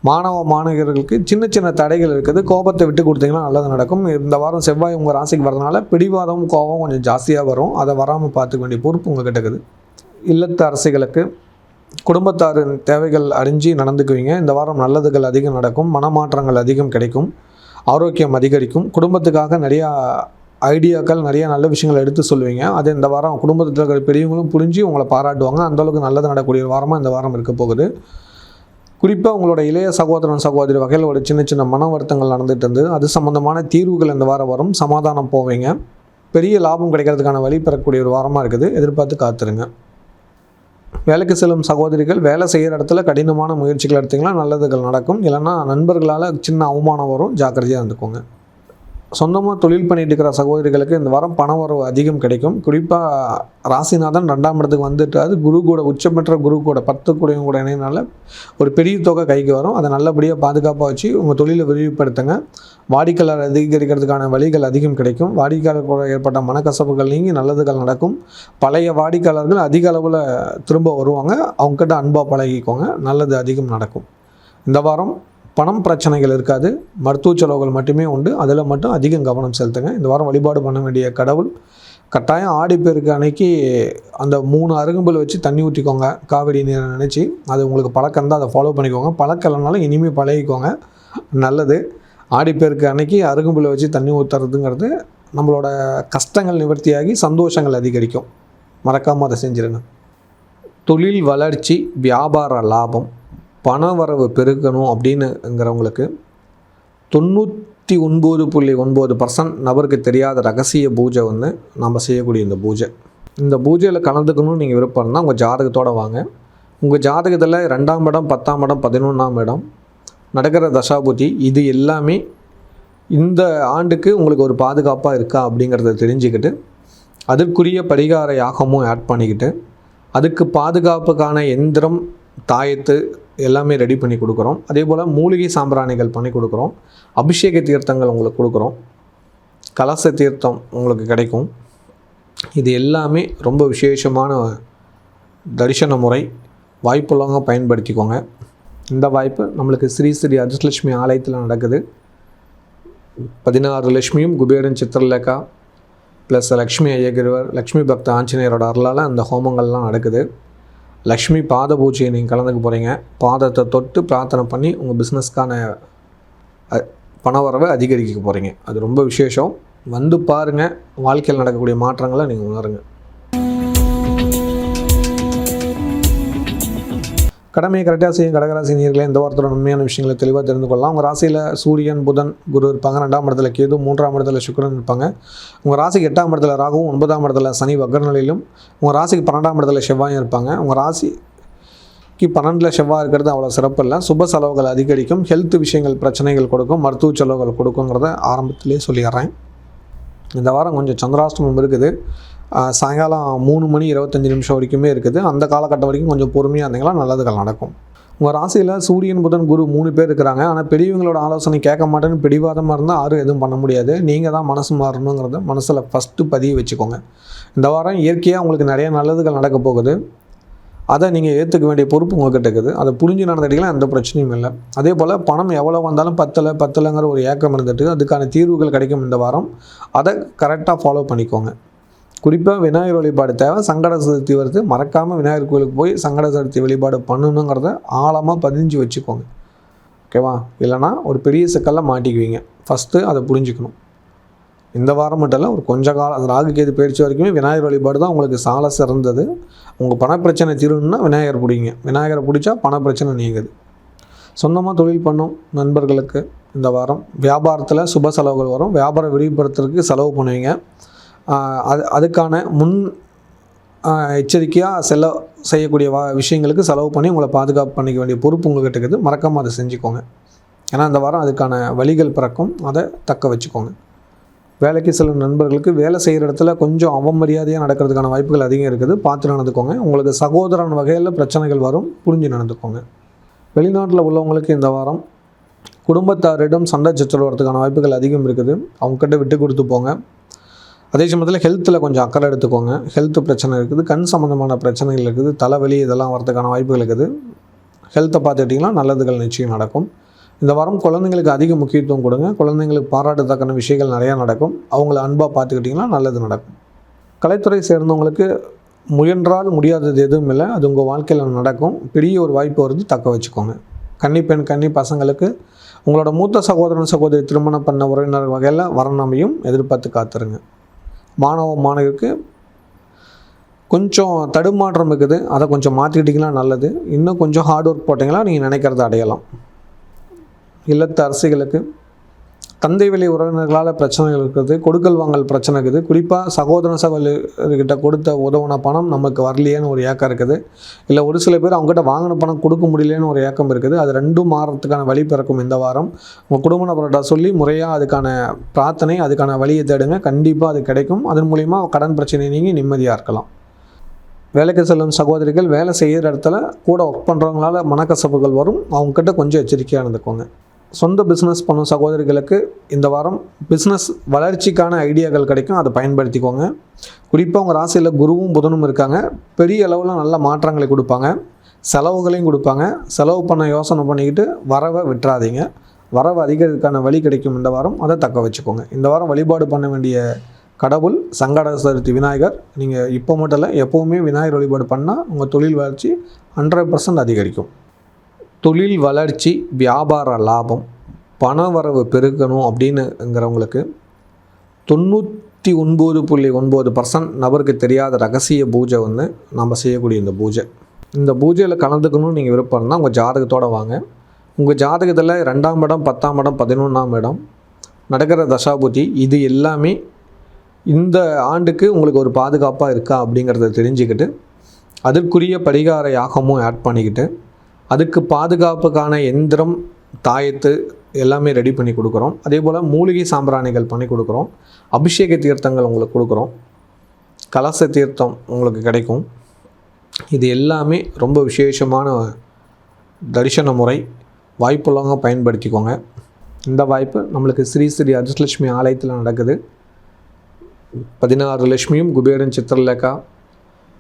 மாணவ மாணவியர்களுக்கு சின்ன சின்ன தடைகள் இருக்குது. கோபத்தை விட்டு கொடுத்தீங்கன்னா நல்லது நடக்கும். இந்த வாரம் செவ்வாய் உங்கள் ராசிக்கு வரதுனால பிடிவாதம், கோபம் கொஞ்சம் ஜாஸ்தியாக வரும். அதை வராமல் பார்த்துக்க வேண்டிய பொறுப்பு உங்கள் கிட்ட இருக்குது. இல்லத்து அரசிகளுக்கு குடும்பத்தாரின் தேவைகள் அறிஞ்சு நடந்துக்குவீங்க. இந்த வாரம் நல்லதுகள் அதிகம் நடக்கும். மனமாற்றங்கள் அதிகம் கிடைக்கும். ஆரோக்கியம் அதிகரிக்கும். குடும்பத்துக்காக நிறையா ஐடியாக்கள், நிறைய நல்ல விஷயங்களை எடுத்து சொல்லுவீங்க. அது இந்த வாரம் குடும்பத்தில் இருக்கிற பெரியவங்களும் புரிஞ்சு உங்களை பாராட்டுவாங்க. அந்தளவுக்கு நல்லது நடக்கக்கூடிய ஒரு வாரமாக இந்த வாரம் இருக்க போகுது. குறிப்பாக உங்களோட இளைய சகோதரன், சகோதரி வகையில் ஒரு சின்ன சின்ன மன வருத்தங்கள் நடந்துகிட்டு இருந்தது. அது சம்மந்தமான தீர்வுகள் இந்த வாரம் வரும். சமாதானம் போவீங்க. பெரிய லாபம் கிடைக்கிறதுக்கான வழி பெறக்கூடிய ஒரு வாரமாக இருக்குது. எதிர்பார்த்து காத்துருங்க. வேலைக்கு செல்லும் சகோதரிகள் வேலை செய்கிற இடத்துல கடினமான முயற்சிகள் எடுத்திங்கன்னா நல்லதுகள் நடக்கும். இல்லைன்னா நண்பர்களால் சின்ன அவமானம் வரும். ஜாக்கிரதையாக இருந்துக்கோங்க. சொந்தமாக தொழில் பண்ணிட்டு இருக்கிற சகோதரிகளுக்கு இந்த வாரம் பண வரவு அதிகம் கிடைக்கும். குறிப்பாக ராசிநாதன் 2ஆம் இடத்துக்கு வந்துட்டாது. குரு கூட உச்சமற்ற குரு கூட 10 கூடையும் கூட இணையனால ஒரு பெரிய தொகை கைக்கு வரும். அதை நல்லபடியாக பாதுகாப்பாக வச்சு உங்கள் தொழிலை விரிவுபடுத்துங்க. வாடிக்கையாளர் அதிகரிக்கிறதுக்கான வழிகள் அதிகம் கிடைக்கும். வாடிக்கையாளர் கூட ஏற்பட்ட மனக்கசப்புகள் நீங்கி நல்லதுகள் நடக்கும். பழைய வாடிக்கையாளர்கள் அதிக அளவில் திரும்ப வருவாங்க. அவங்ககிட்ட அன்பாக பழகிக்கோங்க. நல்லது அதிகம் நடக்கும். இந்த வாரம் பணம் பிரச்சனைகள் இருக்காது. மருத்துவ செலவுகள் மட்டுமே உண்டு. அதில் மட்டும் அதிகம் கவனம் செலுத்துங்க. இந்த வாரம் வழிபாடு பண்ண வேண்டிய கடவுள் கட்டாயம் ஆடிப்பெருக்கு அன்னைக்கு அந்த 3 அருகம்புல் வச்சு தண்ணி ஊற்றிக்கோங்க. காவிரி நீரை நினச்சி. அது உங்களுக்கு பழக்கம் தான், அதை ஃபாலோ பண்ணிக்கோங்க. பழக்கம் இல்லைனாலும் இனிமேல் பழகிக்கோங்க. நல்லது. ஆடிப்பெருக்கு அன்னைக்கு அருகம்புல்லை வச்சு தண்ணி ஊற்றுறதுங்கிறது நம்மளோட கஷ்டங்கள் நிவர்த்தியாகி சந்தோஷங்கள் அதிகரிக்கும். மறக்காமல் அதை செஞ்சுருங்க. தொழில் வளர்ச்சி, வியாபார லாபம், பண வரவு பெருக்கணும் அப்படின்னுங்கிறவங்களுக்கு 99.9% நபருக்கு தெரியாத ரகசிய பூஜை வந்து நம்ம செய்யக்கூடிய இந்த பூஜை. இந்த பூஜையில் கலந்துக்கணும்னு நீங்கள் விருப்பம் இருந்தால் உங்கள் ஜாதகத்தோடு வாங்க. உங்கள் ஜாதகத்தில் 2ஆம் இடம், 10ஆம் இடம், 11ஆம் இடம் நடக்கிற தசாபுத்தி இது எல்லாமே இந்த ஆண்டுக்கு உங்களுக்கு ஒரு பாதுகாப்பாக இருக்கா அப்படிங்கிறத தெரிஞ்சுக்கிட்டு அதற்குரிய பரிகார யாகமும் ஆட் பண்ணிக்கிட்டு அதுக்கு பாதுகாப்புக்கான எந்திரம், தாயத்து எல்லாமே ரெடி பண்ணி கொடுக்குறோம். அதே போல் மூலிகை சாம்பிராணிகள் பண்ணி கொடுக்குறோம். அபிஷேக தீர்த்தங்கள் உங்களுக்கு கொடுக்குறோம். கலச தீர்த்தம் உங்களுக்கு கிடைக்கும். இது எல்லாமே ரொம்ப விசேஷமான தரிசன முறை. வாய்ப்புள்ளவங்க பயன்படுத்திக்கோங்க. இந்த வாய்ப்பு நம்மளுக்கு ஸ்ரீ ஸ்ரீ அதிர்ஷ்டலட்சுமி ஆலயத்தில் நடக்குது. 16 லட்சுமியும் குபேரன் சித்திரலேகா ப்ளஸ் லக்ஷ்மி ஐயகிரிவர், லக்ஷ்மி பக்த ஆஞ்சநேயரோட அருளால் அந்த ஹோமங்கள்லாம் நடக்குது. லக்ஷ்மி பாத பூஜையை நீங்கள் கலந்துக்க போகிறீங்க. பாதத்தை தொட்டு பிரார்த்தனை பண்ணி உங்கள் பிஸ்னஸ்க்கான பணவரவை அதிகரிக்க போகிறீங்க. அது ரொம்ப விசேஷம். வந்து பாருங்கள். வாழ்க்கையில் நடக்கக்கூடிய மாற்றங்களை நீங்கள் உணருங்க. கடமையை கரெக்டாக செய்யும் கடகராசி நேயர்களே, இந்த வாரத்தோட உண்மையான விஷயங்களை தெளிவாக தெரிந்து கொள்ளலாம். உங்கள் ராசியில் சூரியன், புதன், குரு இருப்பாங்க. 2ஆம் இடத்துல கேது, 3ஆம் இடத்துல சுக்கிரன் இருப்பாங்க. உங்கள் ராசிக்கு 8ஆம் இடத்துல ராகுவும், 9ஆம் இடத்துல சனி வக்ரநிலையிலும், உங்கள் ராசிக்கு 12ஆம் இடத்துல செவ்வாயும் இருப்பாங்க. உங்கள் ராசிக்கு 12ல் செவ்வாய் இருக்கிறது அவ்வளோ சிறப்பு இல்லை. சுப செலவுகள் அதிகரிக்கும். ஹெல்த் விஷயங்கள் பிரச்சனைகள் கொடுக்கும். மருத்துவ செலவுகள் கொடுக்குங்கிறத ஆரம்பத்திலே சொல்லிடுறேன். இந்த வாரம் கொஞ்சம் சந்திராஷ்டமம் இருக்குது. சாயங்காலம் 3 மணி 25 நிமிஷம் வரைக்குமே இருக்குது. அந்த காலகட்டம் வரைக்கும் கொஞ்சம் பொறுமையாக இருந்தீங்களா நல்லதுகள் நடக்கும். உங்கள் ராசியில் சூரியன், புதன், குரு 3 பேர் இருக்கிறாங்க. ஆனால் பெரியவங்களோட ஆலோசனை கேட்க மாட்டேன்னு பிடிவாதமாக இருந்தால் யாரும் எதுவும் பண்ண முடியாது. நீங்கள் தான் மனசு மாறணுங்கிறத மனசில் ஃபஸ்ட்டு பதிய வச்சுக்கோங்க. இந்த வாரம் இயற்கையாக உங்களுக்கு நிறைய நல்லதுகள் நடக்க போகுது. அதை நீங்கள் ஏற்றுக்க வேண்டிய பொறுப்பு உங்கள்கிட்ட இருக்குது. அதை புரிஞ்சு நடந்துட்டீங்கன்னா எந்த பிரச்சனையும் இல்லை. அதே போல் பணம் எவ்வளோ வந்தாலும் பத்தலைங்கிற ஒரு ஏக்கம் இருந்துட்டு அதுக்கான தீர்வுகள் கிடைக்கும் இந்த வாரம். அதை கரெக்டாக ஃபாலோ பண்ணிக்கோங்க. குறிப்பாக விநாயகர் வழிபாடு தேவை. சங்கட சதுர்த்தி வருது, மறக்காமல் விநாயகர் கோயிலுக்கு போய் சங்கட சதுர்த்தி வழிபாடு பண்ணணுங்கிறத ஆழமாக பதிஞ்சு வச்சுக்கோங்க. ஓகேவா? இல்லைனா ஒரு பெரிய சிக்கலில் மாட்டிக்குவீங்க. ஃபஸ்ட்டு அதை புரிஞ்சுக்கணும். இந்த வாரம் மட்டும் இல்லை, ஒரு கொஞ்ச காலம் ராகு கேது பயிற்சி வரைக்குமே விநாயகர் வழிபாடு தான் உங்களுக்கு சால சிறந்தது. உங்கள் பணப்பிரச்சனை தீரணும்னா விநாயகர் பிடிங்க. விநாயகரை பிடிச்சா பணப்பிரச்சனை நீங்குது. சொந்தமாக தொழில் பண்ணும் நண்பர்களுக்கு இந்த வாரம் வியாபாரத்தில் சுப செலவுகள் வரும். வியாபாரம் விரிவுபடுத்துறதுக்கு செலவு பண்ணுவீங்க. அதுக்கான முன் எச்சரிக்கையாக செய்யக்கூடிய விஷயங்களுக்கு செலவு பண்ணி உங்களை பாதுகாப்பு பண்ணிக்க வேண்டிய பொறுப்பு உங்கள்கிட்ட இருக்குது. மறக்காமல் அதை செஞ்சுக்கோங்க. ஏன்னா இந்த வாரம் அதுக்கான வழிகள் பிறக்கும். அதை தக்க வச்சுக்கோங்க. வேலைக்கு செல்லும் நண்பர்களுக்கு வேலை செய்கிற இடத்துல கொஞ்சம் அவமரியாதையாக நடக்கிறதுக்கான வாய்ப்புகள் அதிகம் இருக்குது. பார்த்து நடந்துக்கோங்க. உங்களுக்கு சகோதரன் வகையில் பிரச்சனைகள் வரும். புரிஞ்சு நடந்துக்கோங்க. வெளிநாட்டில் உள்ளவங்களுக்கு இந்த வாரம் குடும்பத்தாரிடம் சண்டை சச்சரவு வரதுக்கான வாய்ப்புகள் அதிகம் இருக்குது. அவங்கக்கிட்ட விட்டு கொடுத்து போங்க. அதே சமயத்தில் ஹெல்த்தில் கொஞ்சம் அக்கறை எடுத்துக்கோங்க. ஹெல்த் பிரச்சனை இருக்குது. கண் சம்மந்தமான பிரச்சனைகள் இருக்குது. தலைவலி இதெல்லாம் வரதுக்கான வாய்ப்புகள் இருக்குது. ஹெல்த்தை பார்த்துக்கிட்டிங்கன்னா நல்லதுகள் நிச்சயம் நடக்கும். இந்த வாரம் குழந்தைங்களுக்கு அதிக முக்கியத்துவம் கொடுங்க. குழந்தைங்களுக்கு பாராட்டத்தக்கான விஷயங்கள் நிறையா நடக்கும். அவங்கள அன்பாக பார்த்துக்கிட்டிங்கன்னா நல்லது நடக்கும். கலைத்துறை சேர்ந்தவங்களுக்கு முயன்றால் முடியாதது எதுவும் இல்லை. அது உங்கள் வாழ்க்கையில் நடக்கும். பெரிய ஒரு வாய்ப்பு வருது, தக்க வச்சுக்கோங்க. கன்னி கன்னி பசங்களுக்கு உங்களோட மூத்த சகோதரன் சகோதரி திருமணம் பண்ண உறவினர் வகையில் வரநமையும் எதிர்பார்த்து காத்துருங்க. மாணவருக்கு கொஞ்சம் தடுமாற்றம் இருக்குது. அதை கொஞ்சம் மாற்றிக்கிட்டிங்கன்னா நல்லது. இன்னும் கொஞ்சம் ஹார்ட் ஒர்க் போட்டிங்கன்னா நீங்கள் நினைக்கிறத அடையலாம். இல்லத்து அரசிகளுக்கு தந்தை வழி உறவினர்களால் பிரச்சனைகள் இருக்குது. கொடுக்கல் வாங்கல் பிரச்சனை இருக்குது. குறிப்பாக சகோதரர்கிட்ட கொடுத்த உதவுன பணம் நமக்கு வரலையேன்னு ஒரு ஏக்கம் இருக்குது. இல்லை ஒரு சில பேர் அவங்ககிட்ட வாங்கின பணம் கொடுக்க முடியலேன்னு ஒரு ஏக்கம் இருக்குது. அது ரெண்டும் மாறத்துக்கான வழி பிறக்கும் இந்த வாரம். உங்கள் குடும்ப நபர்கிட்ட சொல்லி முறையாக அதுக்கான பிரார்த்தனை, அதுக்கான வழியை தேடுங்க. கண்டிப்பாக அது கிடைக்கும். அதன் மூலிமா கடன் பிரச்சனை நீங்கள் நிம்மதியாக இருக்கலாம். வேலைக்கு செல்லும் சகோதரிகள் வேலை செய்கிற இடத்துல கூட ஒர்க் பண்ணுறவங்களால மனக்கசப்புகள் வரும். அவங்கக்கிட்ட கொஞ்சம் எச்சரிக்கையாக இருந்துக்கோங்க. சொந்த பிஸ்னஸ் பண்ணும் சகோதரிகளுக்கு இந்த வாரம் பிஸ்னஸ் வளர்ச்சிக்கான ஐடியாக்கள் கிடைக்கும். அதை பயன்படுத்திக்கோங்க. குறிப்பாக உங்கள் ராசியில் குருவும் புதனும் இருக்காங்க. பெரிய அளவில் நல்ல மாற்றங்களை கொடுப்பாங்க. செலவுகளையும் கொடுப்பாங்க. செலவு பண்ண யோசனை பண்ணிக்கிட்டு வரவை விட்டுறாதீங்க. வரவு அதிகரிக்கான வழி கிடைக்கும் இந்த வாரம். அதை தக்க வச்சுக்கோங்க. இந்த வாரம் வழிபாடு பண்ண வேண்டிய கடவுள் சங்கட சதுர்த்தி விநாயகர். நீங்கள் இப்போ மட்டும் இல்லை, எப்போவுமே விநாயகர் வழிபாடு பண்ணால் உங்கள் தொழில் வளர்ச்சி 100% அதிகரிக்கும். தொழில் வளர்ச்சி, வியாபார லாபம், பண வரவு பெருக்கணும் அப்படின்னுங்கிறவங்களுக்கு 99.9% நபருக்கு தெரியாத ரகசிய பூஜை வந்து நம்ம செய்யக்கூடிய இந்த பூஜை. இந்த பூஜையில் கலந்துக்கணும்னு நீங்கள் விருப்பம் இருந்தால் உங்கள் ஜாதகத்தோடு வாங்க. உங்கள் ஜாதகத்தில் 2ஆம் இடம், 10ஆம் இடம், 11ஆம் இடம் நடக்கிற தசாபுத்தி இது எல்லாமே இந்த ஆண்டுக்கு உங்களுக்கு ஒரு பாதுகாப்பாக இருக்கா அப்படிங்கிறத தெரிஞ்சுக்கிட்டு அதற்குரிய பரிகார யாகமும் ஆட் பண்ணிக்கிட்டு அதுக்கு பாதுகாப்புக்கான எந்திரம், தாயத்து எல்லாமே ரெடி பண்ணி கொடுக்குறோம். அதே போல் மூலிகை சாம்பிராணிகள் பண்ணி கொடுக்குறோம். அபிஷேக தீர்த்தங்கள் உங்களுக்கு கொடுக்குறோம். கலச தீர்த்தம் உங்களுக்கு கிடைக்கும். இது எல்லாமே ரொம்ப விசேஷமான தரிசன முறை. வாய்ப்புள்ளவங்க பயன்படுத்திக்கோங்க. இந்த வாய்ப்பு நம்மளுக்கு ஸ்ரீ ஸ்ரீ அதிர்ஷ்டலட்சுமி ஆலயத்தில் நடக்குது. 16 லட்சுமியும் குபேரன் சித்திரலேகா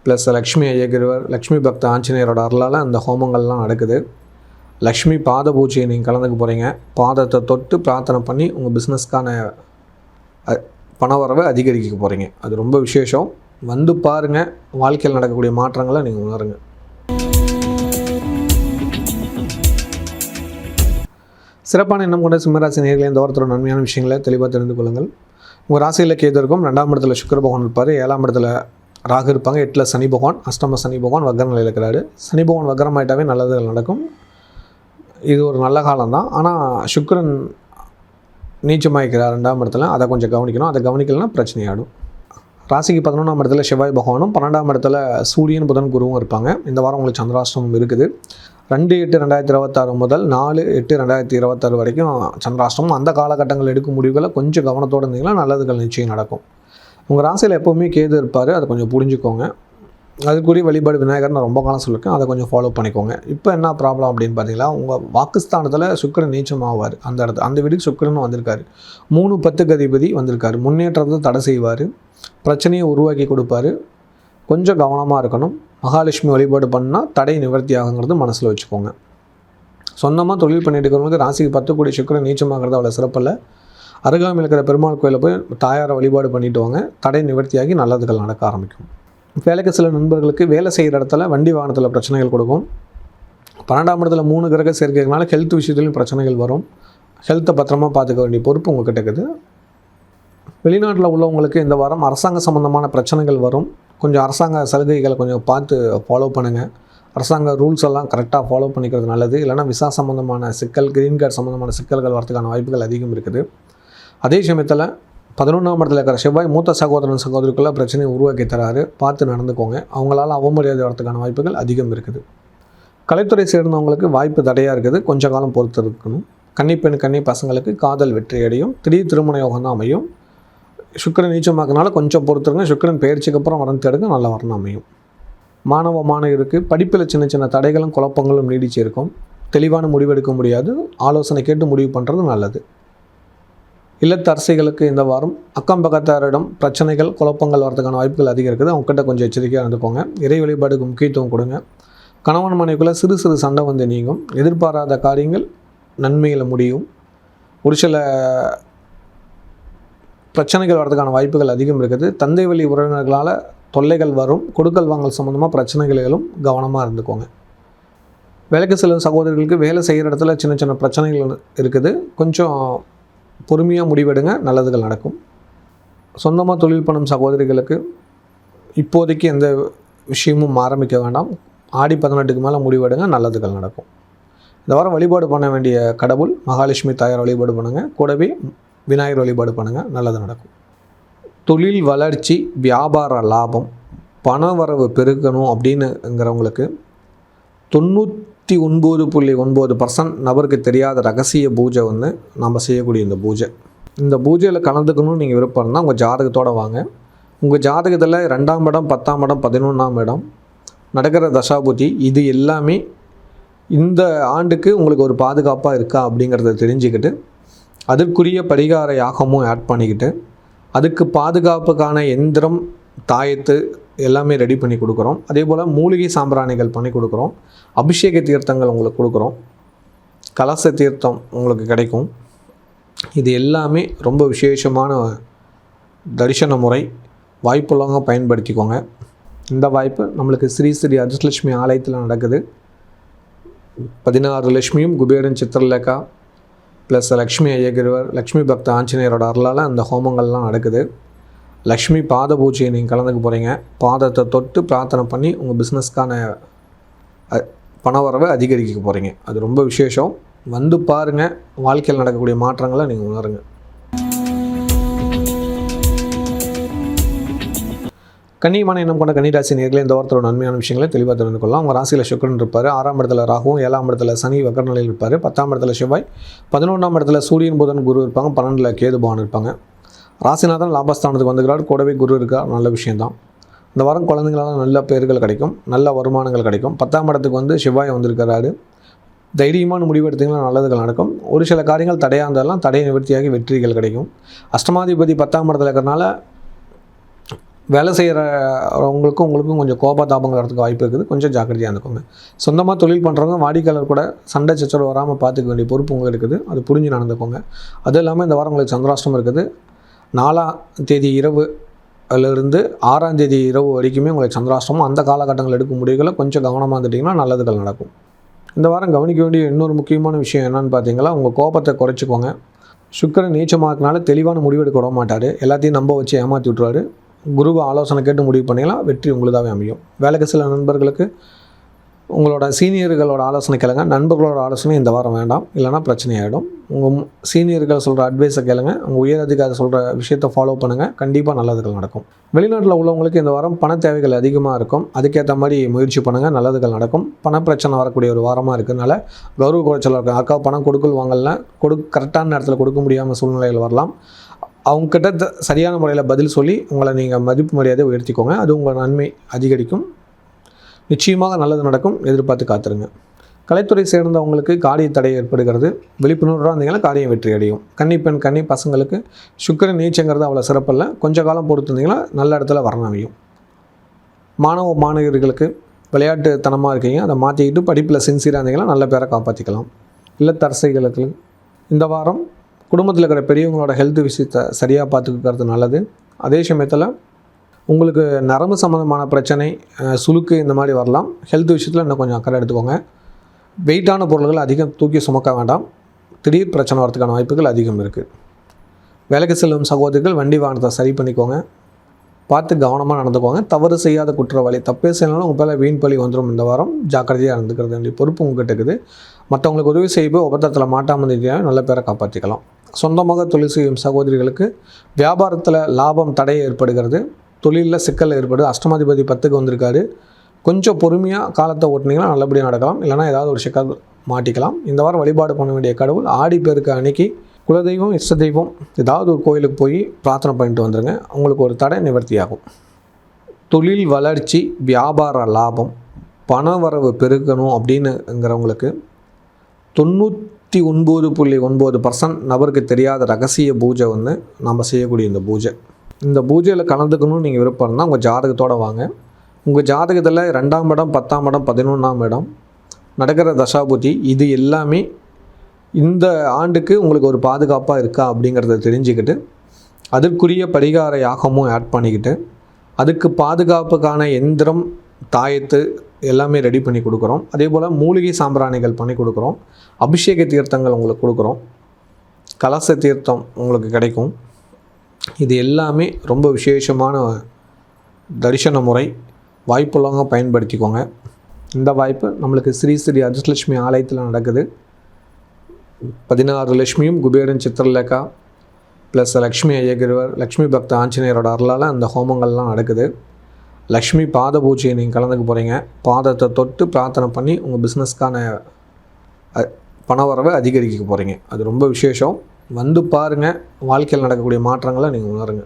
ப்ளஸ் லக்ஷ்மி ஐயகிரிவர், லக்ஷ்மி பக்த ஆஞ்சநேயரோட அருளால் அந்த ஹோமங்கள்லாம் நடக்குது. லக்ஷ்மி பாத பூஜையை நீங்கள் கலந்துக்க போகிறீங்க. பாதத்தை தொட்டு பிரார்த்தனை பண்ணி உங்கள் பிஸ்னஸ்க்கான பணவரவை அதிகரிக்க போகிறீங்க. அது ரொம்ப விசேஷம். வந்து பாருங்கள், வாழ்க்கையில் நடக்கக்கூடிய மாற்றங்களை நீங்கள் உணருங்க. சிறப்பான எண்ணம் கொண்ட சிம்மராசி நேயர்களே, இந்த வாரத்தோட நன்மையான விஷயங்களை தெளிவாக தெரிந்து கொள்ளுங்கள். உங்கள் ராசியில் கேது இருக்கும். 2ஆம் இடத்துல சுக்கிர பகவான் இருப்பார். 7ஆம் இடத்துல ராகு இருப்பாங்க. 8ல் சனி பகவான், அஷ்டம சனி பகவான் வக்ர நிலையில் இருக்கிறாரு. சனி பகவான் வக்ரமாயிட்டாவே நல்லதுகள் நடக்கும். இது ஒரு நல்ல காலம்தான். ஆனால் சுக்கிரன் நீச்சமாகிக்கிறார் 2ஆம் இடத்துல. அதை கொஞ்சம் கவனிக்கணும். அதை கவனிக்கலைன்னா பிரச்சனையாடும். ராசிக்கு 11ஆம் இடத்துல செவ்வாய் பகவானும், 12ஆம் இடத்துல சூரியன், புதன், குருவும் இருப்பாங்க. இந்த வாரம் உங்களுக்கு சந்திராஷ்டமம் இருக்குது. 2/8/2026 முதல் 4/8/2026 வரைக்கும் சந்திராஷ்டமம். அந்த காலகட்டங்கள் எடுக்கும் முடிவுகளை கொஞ்சம் கவனத்தோடு இருந்தீங்கன்னா நல்லதுகள் நிச்சயம் நடக்கும். உங்கள் ராசியில் எப்போவுமே கேது இருப்பார். அதை கொஞ்சம் புரிஞ்சுக்கோங்க. அதுக்குரிய வழிபாடு விநாயகர் நான் ரொம்ப காலம் சொல்லியிருக்கேன். அதை கொஞ்சம் ஃபாலோ பண்ணிக்கோங்க. இப்போ என்ன ப்ராப்ளம் அப்படின்னு பார்த்தீங்கன்னா, உங்கள் வாக்குஸ்தானத்தில் சுக்கிரன் நீச்சமாவார். அந்த வீட்டுக்கு சுக்கிரன் வந்திருக்காரு. 3/10 அதிபதி வந்திருக்காரு. முன்னேற்றத்தை தடை செய்வார். பிரச்சனையை உருவாக்கி கொடுப்பாரு. கொஞ்சம் கவனமாக இருக்கணும். மகாலட்சுமி வழிபாடு பண்ணால் தடை நிவர்த்தி ஆகுங்கிறது மனசில் வச்சுக்கோங்க. சொந்தமாக தொழில் பண்ணிட்டு இருக்கிறவங்களுக்கு ராசிக்கு 10 கோடி சுக்கிரன் நீச்சமாகிறது அவ்வளோ சிறப்பில்லை. அருகாமையில் இருக்கிற பெருமாள் கோயிலில் போய் தாயாரை வழிபாடு பண்ணிட்டு வாங்க. தடை நிவர்த்தியாகி நல்லதுகள் நடக்க ஆரம்பிக்கும். வேலைக்கு சில நண்பர்களுக்கு வேலை செய்கிற இடத்துல வண்டி வாகனத்தில் பிரச்சனைகள் கொடுக்கும். 12ஆம் இடத்துல 3 கிரக சேர்க்கைகளால் ஹெல்த் விஷயத்துலையும் பிரச்சனைகள் வரும். ஹெல்த்தை பத்திரமா பார்த்துக்க வேண்டிய பொறுப்பு உங்கள்கிட்ட இருக்குது. வெளிநாட்டில் உள்ளவங்களுக்கு இந்த வாரம் அரசாங்க சம்மந்தமான பிரச்சனைகள் வரும். கொஞ்சம் அரசாங்க சலுகைகளை கொஞ்சம் பார்த்து ஃபாலோ பண்ணுங்கள். அரசாங்க ரூல்ஸ் எல்லாம் கரெக்டாக ஃபாலோ பண்ணிக்கிறது நல்லது. இல்லைனா விசா சம்மந்தமான சிக்கல், க்ரீன் கார்டு சம்மந்தமான சிக்கல்கள் வரதுக்கான வாய்ப்புகள் அதிகம் இருக்குது. அதே சமயத்தில் 11ஆம் இடத்துல இருக்கிற செவ்வாய் மூத்த சகோதரன் சகோதரிக்குள்ளே பிரச்சனையை உருவாக்கி தராரு. பார்த்து நடந்துக்கோங்க. அவங்களால அவமரியாதை வரதுக்கான வாய்ப்புகள் அதிகம் இருக்குது. கலைத்துறை சேர்ந்தவங்களுக்கு வாய்ப்பு தடையாக இருக்குது. கொஞ்சம் காலம் பொறுத்து இருக்கணும். கன்னி பசங்களுக்கு காதல் வெற்றி அடையும். திடீர் திருமண யோகம் தான் அமையும். சுக்கிரன் நீச்சமாக்கனால கொஞ்சம் பொறுத்துருங்க. சுக்கிரன் பெயர்ச்சிக்கு அப்புறம் வரன் தேடுங்க, நல்ல வரணும் அமையும். மாணவருக்கு படிப்பில் சின்ன சின்ன தடைகளும் குழப்பங்களும் நீடிச்சு இருக்கும். தெளிவான முடிவெடுக்க முடியாது. ஆலோசனை கேட்டு முடிவு பண்ணுறது நல்லது. இல்லத்தரசிகளுக்கு இந்த வாரம் அக்கம் பக்கத்தாரிடம் பிரச்சனைகள், குழப்பங்கள் வரதுக்கான வாய்ப்புகள் அதிகம் இருக்குது. அவங்ககிட்ட கொஞ்சம் எச்சரிக்கையாக இருந்துக்கோங்க. இறை வழிபாடுக்கு முக்கியத்துவம் கொடுங்க. கணவன் மனைவிக்குள்ளே சிறு சிறு சண்டை வந்து நீங்கும். எதிர்பாராத காரியங்கள் நன்மையில் முடியும். ஒரு சில பிரச்சனைகள் வரதுக்கான வாய்ப்புகள் அதிகம் இருக்குது. தந்தை வழி உறவினர்களால் தொல்லைகள் வரும். கொடுக்கல் வாங்கல் சம்மந்தமாக பிரச்சனைகளும் கவனமாக இருந்துக்கோங்க. வேலைக்கு சில சகோதரர்களுக்கு வேலை செய்கிற இடத்துல சின்ன சின்ன பிரச்சனைகள் இருக்குது. கொஞ்சம் பொறுமையாக முடிவெடுங்க, நல்லதுகள் நடக்கும். சொந்தமாக தொழில் பண்ணும் சகோதரிகளுக்கு இப்போதைக்கு எந்த விஷயமும் ஆரம்பிக்க வேண்டாம். ஆடி 18க்கு மேலே முடிவெடுங்க, நல்லதுகள் நடக்கும். இந்த வாரம் வழிபாடு பண்ண வேண்டிய கடவுள் மகாலட்சுமி தாயார் வழிபாடு பண்ணுங்கள். கூடவே விநாயகர் வழிபாடு பண்ணுங்கள், நல்லது நடக்கும். தொழில் வளர்ச்சி, வியாபார லாபம், பண வரவு பெருக்கணும் அப்படின்னுங்கிறவங்களுக்கு 99.9% நபருக்கு தெரியாத ரகசிய பூஜை நம்ம செய்யக்கூடிய இந்த பூஜையில் கலந்துக்கணும்னு நீங்கள் விருப்பம் இருந்தால் உங்கள் ஜாதகத்தோடு வாங்க. உங்கள் ஜாதகத்தில் 2ஆம் இடம், 10ஆம் இடம், 11ஆம் இடம் நடக்கிற தசாபுத்தி இது எல்லாமே இந்த ஆண்டுக்கு உங்களுக்கு ஒரு பாதுகாப்பாக இருக்கா அப்படிங்கிறத தெரிஞ்சுக்கிட்டு அதற்குரிய பரிகார யாகமும் ஆட் பண்ணிக்கிட்டு அதுக்கு பாதுகாப்புக்கான எந்திரம், தாயத்து எல்லாமே ரெடி பண்ணி கொடுக்குறோம். அதே போல் மூலிகை சாம்பிராணிகள் பண்ணி கொடுக்குறோம். அபிஷேக தீர்த்தங்கள் உங்களுக்கு கொடுக்குறோம். கலச தீர்த்தம் உங்களுக்கு கிடைக்கும். இது எல்லாமே ரொம்ப விசேஷமான தரிசன முறை. வாய்ப்புள்ளவங்க பயன்படுத்திக்கோங்க. இந்த வாய்ப்பு நம்மளுக்கு ஸ்ரீ ஸ்ரீ அதிர்ஷ்டலட்சுமி ஆலயத்தில் நடக்குது. 16 லட்சுமியும் குபேரன் சித்திரலேகா ப்ளஸ் லக்ஷ்மி ஐயகிரிவர், லக்ஷ்மி பக்த ஆஞ்சநேயரோட அருளால் அந்த ஹோமங்கள்லாம் நடக்குது. லக்ஷ்மி பாத பூஜையை நீங்கள் கலந்துக்க போகிறீங்க. பாதத்தை தொட்டு பிரார்த்தனை பண்ணி உங்கள் பிஸ்னஸ்க்கான பணவரவை அதிகரிக்க போகிறீங்க. அது ரொம்ப விசேஷம். வந்து பாருங்கள், வாழ்க்கையில் நடக்கக்கூடிய மாற்றங்களை நீங்கள் உணருங்க. கன்னியமான எண்ணம் கொண்ட கன்னிராசி நேயர்களே, இந்த வாரத்தோட நன்மையான விஷயங்களை தெளிவாக தெரிந்து கொள்ளலாம். உங்கள் ராசியில் சுக்கிரன் இருப்பார், 6ஆம் இடத்துல ராகுவும், 7ஆம் இடத்துல சனி வக்கர நிலையில் இருப்பார், 10ஆம் இடத்துல செவ்வாய், 11ஆம் இடத்துல சூரியன் புதன் குரு இருப்பாங்க, 12ல் கேது பகவான் இருப்பாங்க. ராசிநாதன் லாபஸ்தானத்துக்கு வந்துக்கிறார், கூடவே குரு இருக்கார், நல்ல விஷயம்தான். இந்த வாரம் குழந்தைங்களால் நல்ல பேர்கள் கிடைக்கும், நல்ல வருமானங்கள் கிடைக்கும். 10ஆம் இடத்துக்கு வந்து செவ்வாய் வந்திருக்கிறாரு. தைரியமான முடிவு எடுத்திங்கன்னா நல்லதுகள் நடக்கும். ஒரு சில காரியங்கள் தடையாக இருந்தாலும் தடையை நிவர்த்தியாகி வெற்றிகள் கிடைக்கும். அஷ்டமாதிபதி 10ஆம் இடத்துல இருக்கிறனால வேலை செய்கிறவங்களுக்கும் உங்களுக்கும் கொஞ்சம் கோபதாபங்கள் வரதுக்கு வாய்ப்பு இருக்குது. கொஞ்சம் ஜாக்கிரதையாக இருந்துக்கோங்க. சொந்தமாக தொழில் பண்ணுறவங்க வாடிக்கையாளர் கூட சண்டை சச்சரவு வராமல் பார்த்துக்க வேண்டிய பொறுப்பு உங்களுக்கு இருக்குது. அது புரிஞ்சு நடந்துக்கோங்க. அதுவும் இல்லாமல் இந்த வாரம் உங்களுக்கு சந்திராஷ்டமம் இருக்குது. 4ஆம் தேதி இரவு அதிலிருந்து 6ஆம் தேதி இரவு வரைக்குமே உங்களுக்கு சந்திராஷ்டமம். அந்த காலகட்டங்கள் எடுக்கும் முடிவுகளை கொஞ்சம் கவனமாக இருந்துட்டிங்கன்னா நல்லதுகள் நடக்கும். இந்த வாரம் கவனிக்க வேண்டிய இன்னொரு முக்கியமான விஷயம் என்னென்னு பார்த்தீங்கன்னா, உங்கள் கோபத்தை குறைச்சிக்கோங்க. சுக்கிரன் நீச்சமாகறதுனால தெளிவான முடிவெடுக்க விட மாட்டார். எல்லாத்தையும் நம்ப வச்சு ஏமாற்றி விட்ருவார். குருவை ஆலோசனை கேட்டு முடிவு பண்ணிக்கலாம், வெற்றி உங்களுதாகவே அமையும். வேலைக்கு சில நண்பர்களுக்கு உங்களோட சீனியர்களோட ஆலோசனை கேளுங்க. நண்பர்களோட ஆலோசனை இந்த வாரம் வேண்டாம், இல்லைனா பிரச்சனையாகிடும். உங்கள் சீனியர்கள் சொல்கிற அட்வைஸை கேளுங்க. உங்கள் உயர் அதிகாரி சொல்கிற விஷயத்தை ஃபாலோ பண்ணுங்கள். கண்டிப்பாக நல்லதுகள் நடக்கும். வெளிநாட்டில் உள்ளவங்களுக்கு இந்த வாரம் பண தேவைகள் அதிகமாக இருக்கும். அதுக்கேற்ற மாதிரி முயற்சி பண்ணுங்கள், நல்லதுகள் நடக்கும். பண பிரச்சனை வரக்கூடிய ஒரு வாரமாக இருக்கிறதுனால கௌரவ குறைச்சல் இருக்கும். அக்கா பணம் கொடுக்கல் வாங்கலாம், கரெக்டான நேரத்தில் கொடுக்க முடியாமல் சூழ்நிலைகள் வரலாம். அவங்கக்கிட்ட சரியான முறையில் பதில் சொல்லி உங்களை நீங்கள் மதிப்பு மரியாதை உயர்த்திக்கோங்க. அது உங்கள் நன்மை அதிகரிக்கும். நிச்சயமாக நல்லது நடக்கும். எதிர்பார்த்து காத்துருங்க. கலைத்துறை சேர்ந்தவங்களுக்கு காரிய தடை ஏற்படுகிறது. விழிப்புணர்வாக இருந்தீங்கன்னா காரியம் வெற்றி அடையும். கன்னி கன்னி பசங்களுக்கு சுக்கிரன் நீச்சங்கிறது அவ்வளோ சிறப்பில்லை. கொஞ்சம் காலம் பொறுத்து இருந்தீங்கன்னா நல்ல இடத்துல வரணம் அமையும். மாணவர்களுக்கு விளையாட்டுத்தனமாக இருக்கீங்க, அதை மாற்றிக்கிட்டு படிப்பில் சின்சியராக இருந்தீங்கன்னா நல்ல பேரை காப்பாற்றிக்கலாம். இல்லத்தரசிகளுக்கு இந்த வாரம் குடும்பத்தில் இருக்கிற பெரியவங்களோட ஹெல்த் விஷயத்தை சரியாக பார்த்துக்கிறது நல்லது. அதே சமயத்தில் உங்களுக்கு நரம்பு சம்மந்தமான பிரச்சனை, சுளுக்கு இந்த மாதிரி வரலாம். ஹெல்த் விஷயத்தில் இன்னும் கொஞ்சம் அக்கறை எடுத்துக்கோங்க. வெயிட்டான பொருள்கள் அதிகம் தூக்கி சுமக்க வேண்டாம். திடீர் பிரச்சனை வரதுக்கான வாய்ப்புகள் அதிகம் இருக்குது. வேலைக்கு செல்லும் சகோதரிகள் வண்டி வாகனத்தை சரி பண்ணிக்கோங்க. பார்த்து கவனமாக நடந்துக்கோங்க. தவறு செய்யாத குற்றவாளி, தப்பே செய்யணும்னா உங்கள் பேரில் வீண் பழி வந்துடும். இந்த வாரம் ஜாக்கிரதையாக இருந்துக்கிறது வேண்டிய பொறுப்பு உங்கள்கிட்ட இருக்குது. மற்றவங்களுக்கு உதவி செய்ய உபத்திரத்தில் மாட்டாமல் இருந்தீங்கன்னா நல்ல பேரை காப்பாற்றிக்கலாம். சொந்தமாக தொழில் செய்யும் சகோதரிகளுக்கு வியாபாரத்தில் லாபம் தடை ஏற்படுகிறது. தொழிலில் சிக்கல் ஏற்படுது. அஷ்டமாதிபதி 10க்கு வந்திருக்காரு. கொஞ்சம் பொறுமையாக காலத்தை ஓட்டினீங்கன்னா நல்லபடியாக நடக்கலாம். இல்லைனா ஏதாவது ஒரு சிக்கல் மாட்டிக்கலாம். இந்த வாரம் வழிபாடு பண்ண வேண்டிய கடவுள் ஆடி பேருக்கு அன்னைக்கு குலதெய்வம், இஷ்ட தெய்வம் ஏதாவது ஒரு கோயிலுக்கு போய் பிரார்த்தனை பண்ணிட்டு வந்துடுங்க. உங்களுக்கு ஒரு தடை நிவர்த்தியாகும். தொழில் வளர்ச்சி, வியாபார லாபம், பண வரவு பெருக்கணும் அப்படின்னுங்கிறவங்களுக்கு 99.9% நபருக்கு தெரியாத ரகசிய பூஜை வந்து நம்ம செய்யக்கூடிய இந்த பூஜையில் கலந்துக்கணும்னு நீங்கள் விருப்பம் இருந்தால் உங்கள் ஜாதகத்தோடு வாங்க. உங்கள் ஜாதகத்தில் 2ஆம் இடம், 10ஆம் இடம், 11ஆம் இடம் நடக்கிற தசாபுத்தி இது எல்லாமே இந்த ஆண்டுக்கு உங்களுக்கு ஒரு பாதுகாப்பாக இருக்கா அப்படிங்கிறத தெரிஞ்சுக்கிட்டு அதற்குரிய பரிகார யாகமும் ஆட் பண்ணிக்கிட்டு அதுக்கு பாதுகாப்புக்கான எந்திரம், தாயத்து எல்லாமே ரெடி பண்ணி கொடுக்குறோம். அதே போல் மூலிகை சாம்பிராணிகள் பண்ணி கொடுக்குறோம். அபிஷேக தீர்த்தங்கள் உங்களுக்கு கொடுக்குறோம். கலச தீர்த்தம் உங்களுக்கு கிடைக்கும். இது எல்லாமே ரொம்ப விசேஷமான தரிசன முறை. வாய்ப்புள்ளவங்க பயன்படுத்திக்கோங்க. இந்த வாய்ப்பு நம்மளுக்கு ஸ்ரீ ஸ்ரீ அதிர்ஷ்டலட்சுமி ஆலயத்தில் நடக்குது. 16 லட்சுமியும் குபேரன் சித்திரலேகா ப்ளஸ் லக்ஷ்மி ஐயகிரிவர், லக்ஷ்மி பக்த ஆஞ்சநேயரோட அருளால் அந்த ஹோமங்கள்லாம் நடக்குது. லக்ஷ்மி பாத பூஜையை நீங்கள் கலந்துக்க போகிறீங்க. பாதத்தை தொட்டு பிரார்த்தனை பண்ணி உங்கள் பிஸ்னஸ்க்கான பணவரவை அதிகரிக்க போகிறீங்க. அது ரொம்ப விசேஷம். வந்து பாருங்கள், வாழ்க்கையில் நடக்கக்கூடிய மாற்றங்களை நீங்கள் உணருங்க.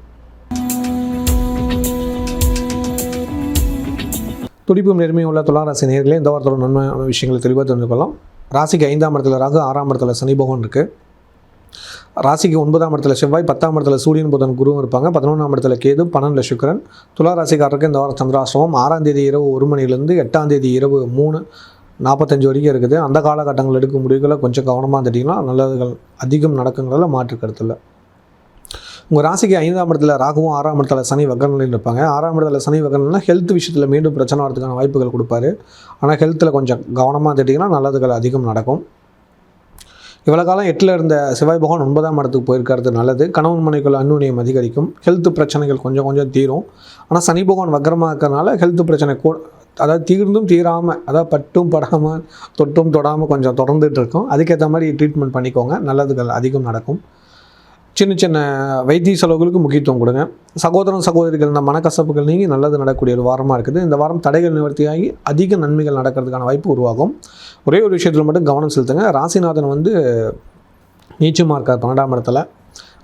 துடிப்பும் நேர்மையும் உள்ள துளாராசி நேயர்களே, இந்த வாரத்தோட நன்மையான விஷயங்களை தெளிவாக தெரிஞ்சுக்கொள்ளலாம். ராசிக்கு 5ஆம் இடத்துல ராகு, 6ஆம் இடத்துல சனி பகவான் இருக்குது. ராசிக்கு 9ஆம் இடத்துல செவ்வாய், 10ஆம் இடத்துல சூரியன் புதன் குருவும் இருப்பாங்க. 11ஆம் இடத்துல கேது, 12ல் சுக்கிரன். துலா ராசிக்காரருக்கு இந்த வாரம் சந்திராஷ்டமம் 6ஆம் தேதி இரவு 1 மணிலேருந்து 8ஆம் தேதி இரவு 3:45 வரைக்கும் இருக்குது. அந்த காலகட்டங்கள் எடுக்கும் முடிவுகளை கொஞ்சம் கவனமாக இருந்துட்டிங்கன்னா நல்லதுகள் அதிகம் நடக்குங்கிறதுல மாற்று கருத்து இல்லை. உங்கள் ராசிக்கு 5ஆம் இடத்துல ராகுவும், 6ஆம் இடத்துல சனி வக்கரநிலையில் இருப்பாங்க. 6ஆம் இடத்துல சனி வக்கரநிலைனா ஹெல்த் விஷயத்தில் மீண்டும் பிரச்சனை வரதுக்கான வாய்ப்புகள் கொடுப்பாரு. ஆனால் ஹெல்த்தில் கொஞ்சம் கவனமாக இருந்துட்டிங்கன்னா நல்லதுகள் அதிகம் நடக்கும். இவ்வளோ காலம் 8ல் இருந்த செவ்வாய் பகவான் 9ஆம் இடத்துக்கு போயிருக்கிறது நல்லது. கணவன் மனைவிக்குள்ள அந்யோன்யம் அதிகரிக்கும். ஹெல்த் பிரச்சனைகள் கொஞ்சம் கொஞ்சம் தீரும். ஆனால் சனி பகவான் வக்கரமாக இருக்கிறனால ஹெல்த் பிரச்சனை அதாவது தீர்ந்தும் தீராமல், அதாவது பட்டும் படாமல் தொட்டும் தொடாமல் கொஞ்சம் தொடர்ந்துட்டு இருக்கும். அதுக்கேற்ற மாதிரி ட்ரீட்மெண்ட் பண்ணிக்கோங்க, நல்லதுகள் அதிகம் நடக்கும். சின்ன சின்ன வைத்திய செலவுகளுக்கு முக்கியத்துவம் கொடுங்க. சகோதரன் சகோதரிகள் இந்த மனக்கசப்புகள் நீங்கி நல்லது நடக்கக்கூடிய ஒரு வாரமாக இருக்குது. இந்த வாரம் தடைகள் நிவர்த்தியாகி அதிக நன்மைகள் நடக்கிறதுக்கான வாய்ப்பு உருவாகும். ஒரே ஒரு விஷயத்தில் மட்டும் கவனம் செலுத்துங்க. ராசிநாதன் வந்து நீச்சமாக இருக்கார் 12ஆம் இடத்துல.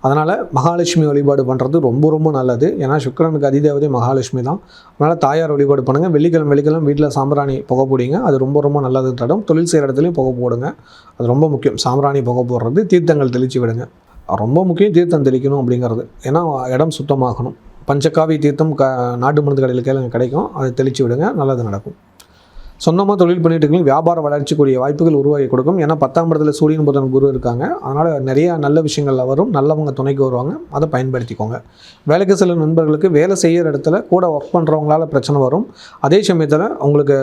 அதனால் மகாலட்சுமி வழிபாடு பண்ணுறது ரொம்ப ரொம்ப நல்லது. ஏன்னா சுக்கிரனுக்கு அதிதேவதை மகாலட்சுமி தான். அதனால் தாயார் வழிபாடு பண்ணுங்கள். வெள்ளிக்கிழமை வீட்டில் சாம்பிராணி புகை போடுங்க, அது ரொம்ப ரொம்ப நல்லது தரும். தொழில் செய்கிற இடத்துலையும் புகை போடுங்க, அது ரொம்ப முக்கியம். சாம்பிராணி புகை போடுறது, தீர்த்தங்கள் தெளித்து விடுங்க, ரொம்ப முக்கியம். தீர்த்தம் தெளிக்கணும் அப்படிங்கிறது, ஏன்னா இடம் சுத்தமாகணும். பஞ்சகாவி தீர்த்தம் நாட்டு மருந்து கடையில் கிடைக்கும், அதை தெளித்து விடுங்க, நல்லது நடக்கும். சொந்தமாக தொழில் பண்ணிட்டு இருக்கீங்க, வியாபார வளர்ச்சிக்குரிய வாய்ப்புகள் உருவாகி கொடுக்கும். ஏன்னா 10ஆம் இடத்துல சூரியன் புதன் குரு இருக்காங்க. அதனால் நிறையா நல்ல விஷயங்கள் வரும், நல்லவங்க துணைக்கு வருவாங்க, அதை பயன்படுத்திக்கோங்க. வேலைக்கு செல்லும் நண்பர்களுக்கு வேலை செய்கிற இடத்துல கூட ஒர்க் பண்ணுறவங்களால பிரச்சனை வரும். அதே சமயத்தில் உங்களுக்கு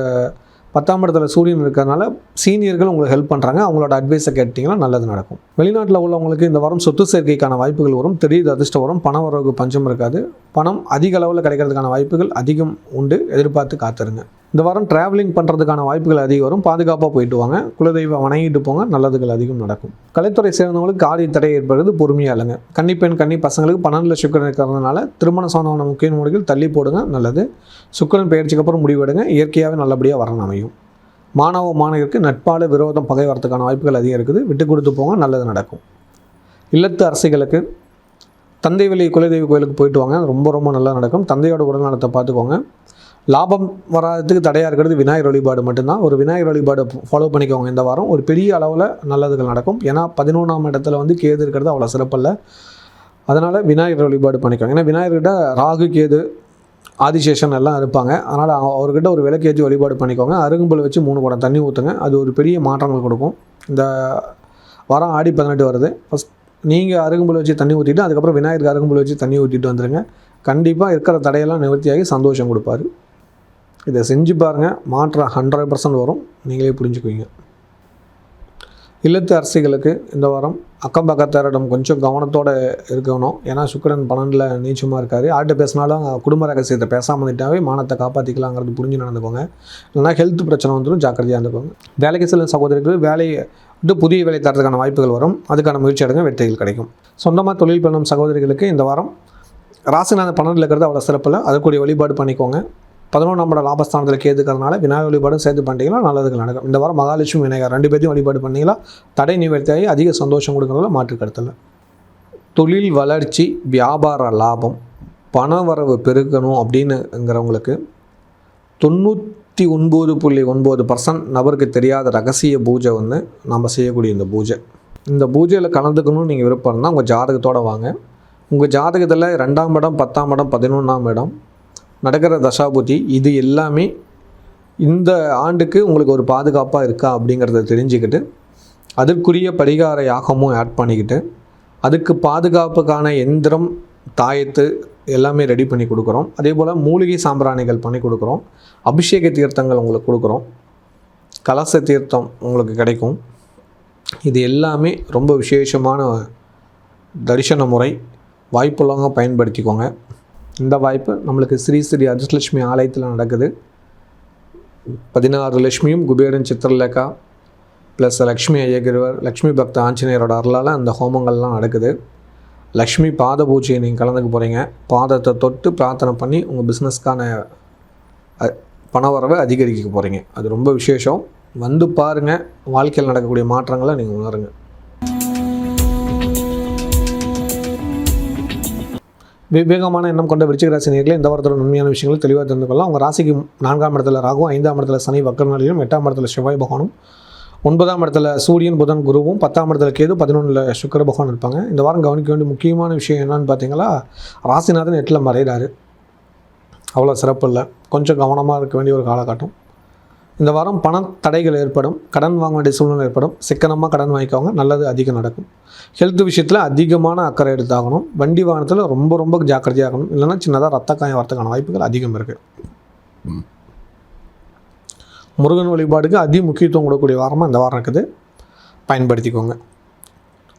10ஆம் இடத்துல சூரியன் இருக்கிறதுனால சீனியர்கள் உங்களுக்கு ஹெல்ப் பண்ணுறாங்க, அவங்களோட அட்வைஸை கேட்டிங்கன்னா நல்லது நடக்கும். வெளிநாட்டில் உள்ளவங்களுக்கு இந்த வாரம் சொத்து சேர்க்கைக்கான வாய்ப்புகள் வரும், திடீர் அதிர்ஷ்டம் வரும், பண வரவுக்கு பஞ்சம் இருக்காது. பணம் அதிக அளவில் கிடைக்கிறதுக்கான வாய்ப்புகள் அதிகம் உண்டு, எதிர்பார்த்து காத்துருங்க. இந்த வாரம் ட்ராவலிங் பண்ணுறதுக்கான வாய்ப்புகள் அதிகம் வரும், பாதுகாப்பாக போயிட்டு வாங்க, குலதெய்வம் வணங்கிட்டு போங்க, நல்லதுகள் அதிகம் நடக்கும். கலைத்துறை சேர்ந்தவங்களுக்கு காரிய தடை ஏற்படுறது பொறுமையாக இல்லைங்க. கன்னிப்பெண் கன்னி பசங்களுக்கு 12 சுக்கிரன் இருக்கிறதுனால திருமண சாதன முக்கிய முடிவுகள் தள்ளி போடுங்க, நல்லது. சுக்கிரன் பெயர்ச்சிக்கு அப்புறம் முடிவெடுங்க, இயற்கையாகவே நல்லபடியாக வரணும் அமையும். மாணவருக்கு நட்பால விரோதம் பகை வரத்துக்கான வாய்ப்புகள் அதிகம் இருக்குது, விட்டு கொடுத்து போங்க, நல்லது நடக்கும். இல்லத்து அரசிகளுக்கு தந்தை வழி குலதெய்வ கோயிலுக்கு போயிட்டு வாங்க, ரொம்ப ரொம்ப நல்லா நடக்கும். தந்தையோட உடல்நலத்தை பார்த்துக்கோங்க. லாபம் வராததுக்கு தடையாக இருக்கிறது விநாயகர் வழிபாடு மட்டும்தான். ஒரு விநாயகர் வழிபாடு ஃபாலோ பண்ணிக்கோங்க. இந்த வாரம் ஒரு பெரிய அளவில் நல்லதுகள் நடக்கும். ஏன்னா 11ஆம் இடத்துல வந்து கேது இருக்கிறது அவ்வளோ சிறப்பில்லை. அதனால் விநாயகர் வழிபாடு பண்ணிக்கோங்க. ஏன்னா விநாயகர்கிட்ட ராகு கேது ஆதிசேஷன் எல்லாம் இருப்பாங்க. அதனால் அவர்கிட்ட ஒரு விளக்கேற்றி வழிபாடு பண்ணிக்கோங்க. அருகம்புல் வச்சு 3 குடம் தண்ணி ஊற்றுங்க, அது ஒரு பெரிய மாற்றங்கள் கொடுக்கும். இந்த வாரம் ஆடி 18 வருது. ஃபஸ்ட் நீங்கள் அருகம்புல் வச்சு தண்ணி ஊற்றிட்டு அதுக்கப்புறம் விநாயகருக்கு அருகம்புல் வச்சு தண்ணி ஊற்றிட்டு வந்துடுங்க. கண்டிப்பாக இருக்கிற தடையெல்லாம் நிவர்த்தியாகி சந்தோஷம் கொடுப்பாரு. இதை செஞ்சு பாருங்கள், மாற்றம் 100% வரும், நீங்களே புரிஞ்சுக்குவீங்க. இல்லத்து அரசிகளுக்கு இந்த வாரம் அக்கம் பக்கத்தாரிடம் கொஞ்சம் கவனத்தோடு இருக்கணும். ஏன்னா சுக்கிரன் 12ல் நீச்சமாக இருக்கார். ஆட்டு பேசினாலும் குடும்ப ரகசியத்தை பேசாமல் வந்துட்டாவே மானத்தை காப்பாற்றிக்கலாங்கிறது புரிஞ்சு நடந்துக்கோங்க. இல்லைனா ஹெல்த் பிரச்சனை வந்துடும், ஜாக்கிரதையாக இருந்துக்கோங்க. வேலைக்கு செல்லும் சகோதரிகள் வேலையை விட்டு புதிய வேலை தரத்துக்கான வாய்ப்புகள் வரும், அதுக்கான முயற்சி எடுங்க, வெற்றிகள் கிடைக்கும். சொந்தமாக தொழில் பண்ணும் சகோதரிகளுக்கு இந்த வாரம் ராசிநாதன் 12ல் இருக்கிறது அவ்வளோ சிறப்பில்லை, அதுக்குரிய வழிபாடு பண்ணிக்கோங்க. 11ஆம் இடம் லாபஸ்தானத்தில் கேதுக்கிறதுனால விநாயகர் வழிபாடும் சேர்த்து பண்ணிட்டீங்கன்னா நல்லதுகள் நடக்கும். இந்த வாரம் மகாலட்சுமி விநாயகர் 2 பேரையும் வழிபாடு பண்ணிங்களா தடை நிவர்த்தியாகி அதிக சந்தோஷம் கொடுக்குறதுல மாற்று கருத்தில். தொழில் வளர்ச்சி, வியாபார லாபம், பண வரவு பெருக்கணும் அப்படின்னுங்கிறவங்களுக்கு 99.9% நபருக்கு தெரியாத ரகசிய பூஜை வந்து நம்ம செய்யக்கூடிய இந்த பூஜையில் கலந்துக்கணும்னு நீங்கள் விருப்பம் இருந்தால் உங்கள் ஜாதகத்தோடு வாங்க. உங்கள் ஜாதகத்தில் 2ஆம் இடம் 10ஆம் இடம் 11ஆம் இடம் நடக்கிற தசாபுத்தி இது எல்லாமே இந்த ஆண்டுக்கு உங்களுக்கு ஒரு பாதுகாப்பாக இருக்கா அப்படிங்கிறத தெரிஞ்சுக்கிட்டு அதற்குரிய பரிகார யாகமும் ஆட் பண்ணிக்கிட்டு அதுக்கு பாதுகாப்புக்கான எந்திரம் தாயத்து எல்லாமே ரெடி பண்ணி கொடுக்குறோம். அதே போல் மூலிகை சாம்பிராணிகள் பண்ணி கொடுக்குறோம். அபிஷேக தீர்த்தங்கள் உங்களுக்கு கொடுக்குறோம். கலச தீர்த்தம் உங்களுக்கு கிடைக்கும். இது எல்லாமே ரொம்ப விசேஷமான தரிசன முறை. வாய்ப்புள்ளவங்க பயன்படுத்திக்கோங்க. இந்த வாய்ப்பு நம்மளுக்கு ஸ்ரீ ஸ்ரீ அதிர்ஷ்டலட்சுமி ஆலயத்தில் நடக்குது. 16 லட்சுமியும் குபேரன் சித்திரலேகா ப்ளஸ் லக்ஷ்மி ஐயகிரிவர் லக்ஷ்மி பக்த ஆஞ்சநேயரோட அருளால் அந்த ஹோமங்கள்லாம் நடக்குது. லக்ஷ்மி பாத பூஜையை நீங்கள் கலந்துக்க போகிறீங்க. பாதத்தை தொட்டு பிரார்த்தனை பண்ணி உங்கள் பிஸ்னஸ்க்கான பண வரவை அதிகரிக்க போகிறீங்க. அது ரொம்ப விசேஷம். வந்து பாருங்கள், வாழ்க்கையில் நடக்கக்கூடிய மாற்றங்களை நீங்கள் உணருங்க. விவேகமான எண்ணம் கொண்ட விருச்சிக ராசி நேயர்களே, இந்த வாரத்தோட உண்மையான விஷயங்கள் தெளிவாக தெரிந்து கொள்ளலாம். உங்கள் ராசிக்கு 4ஆம் இடத்துல ராகுவும், 5ஆம் இடத்துல சனி வக்கரநிலையும், 8ஆம் இடத்துல செவ்வாய் பகவானும், 9ஆம் இடத்துல சூரியன் புதன் குருவும், 10ஆம் இடத்துல கேது, 11ல் சுக்கிர பகவான் இருப்பாங்க. இந்த வாரம் கவனிக்க வேண்டிய முக்கியமான விஷயம் என்னன்னு பார்த்தீங்களா, ராசிநாதன் 8ல் மறைகிறாரு. அவ்வளோ சிறப்பு இல்லை, கொஞ்சம் கவனமாக இருக்க வேண்டிய ஒரு காலகட்டம். இந்த வாரம் பண தடைகள் ஏற்படும், கடன் வாங்க வேண்டிய சூழ்நிலை ஏற்படும். சிக்கனமாக கடன் வாங்கிக்கோங்க, நல்லது அதிகம் நடக்கும். ஹெல்த் விஷயத்தில் அதிகமான அக்கறை எடுத்தாகணும். வண்டி வாகனத்தில் ரொம்ப ரொம்ப ஜாக்கிரதையாகணும், இல்லைன்னா சின்னதாக ரத்த காயம் வரத்துக்கான வாய்ப்புகள் அதிகம் இருக்குது. முருகன் வழிபாடுக்கு முக்கியத்துவம் கொடுக்கக்கூடிய வாரமாக இந்த வாரம் இருக்குது, பயன்படுத்திக்கோங்க.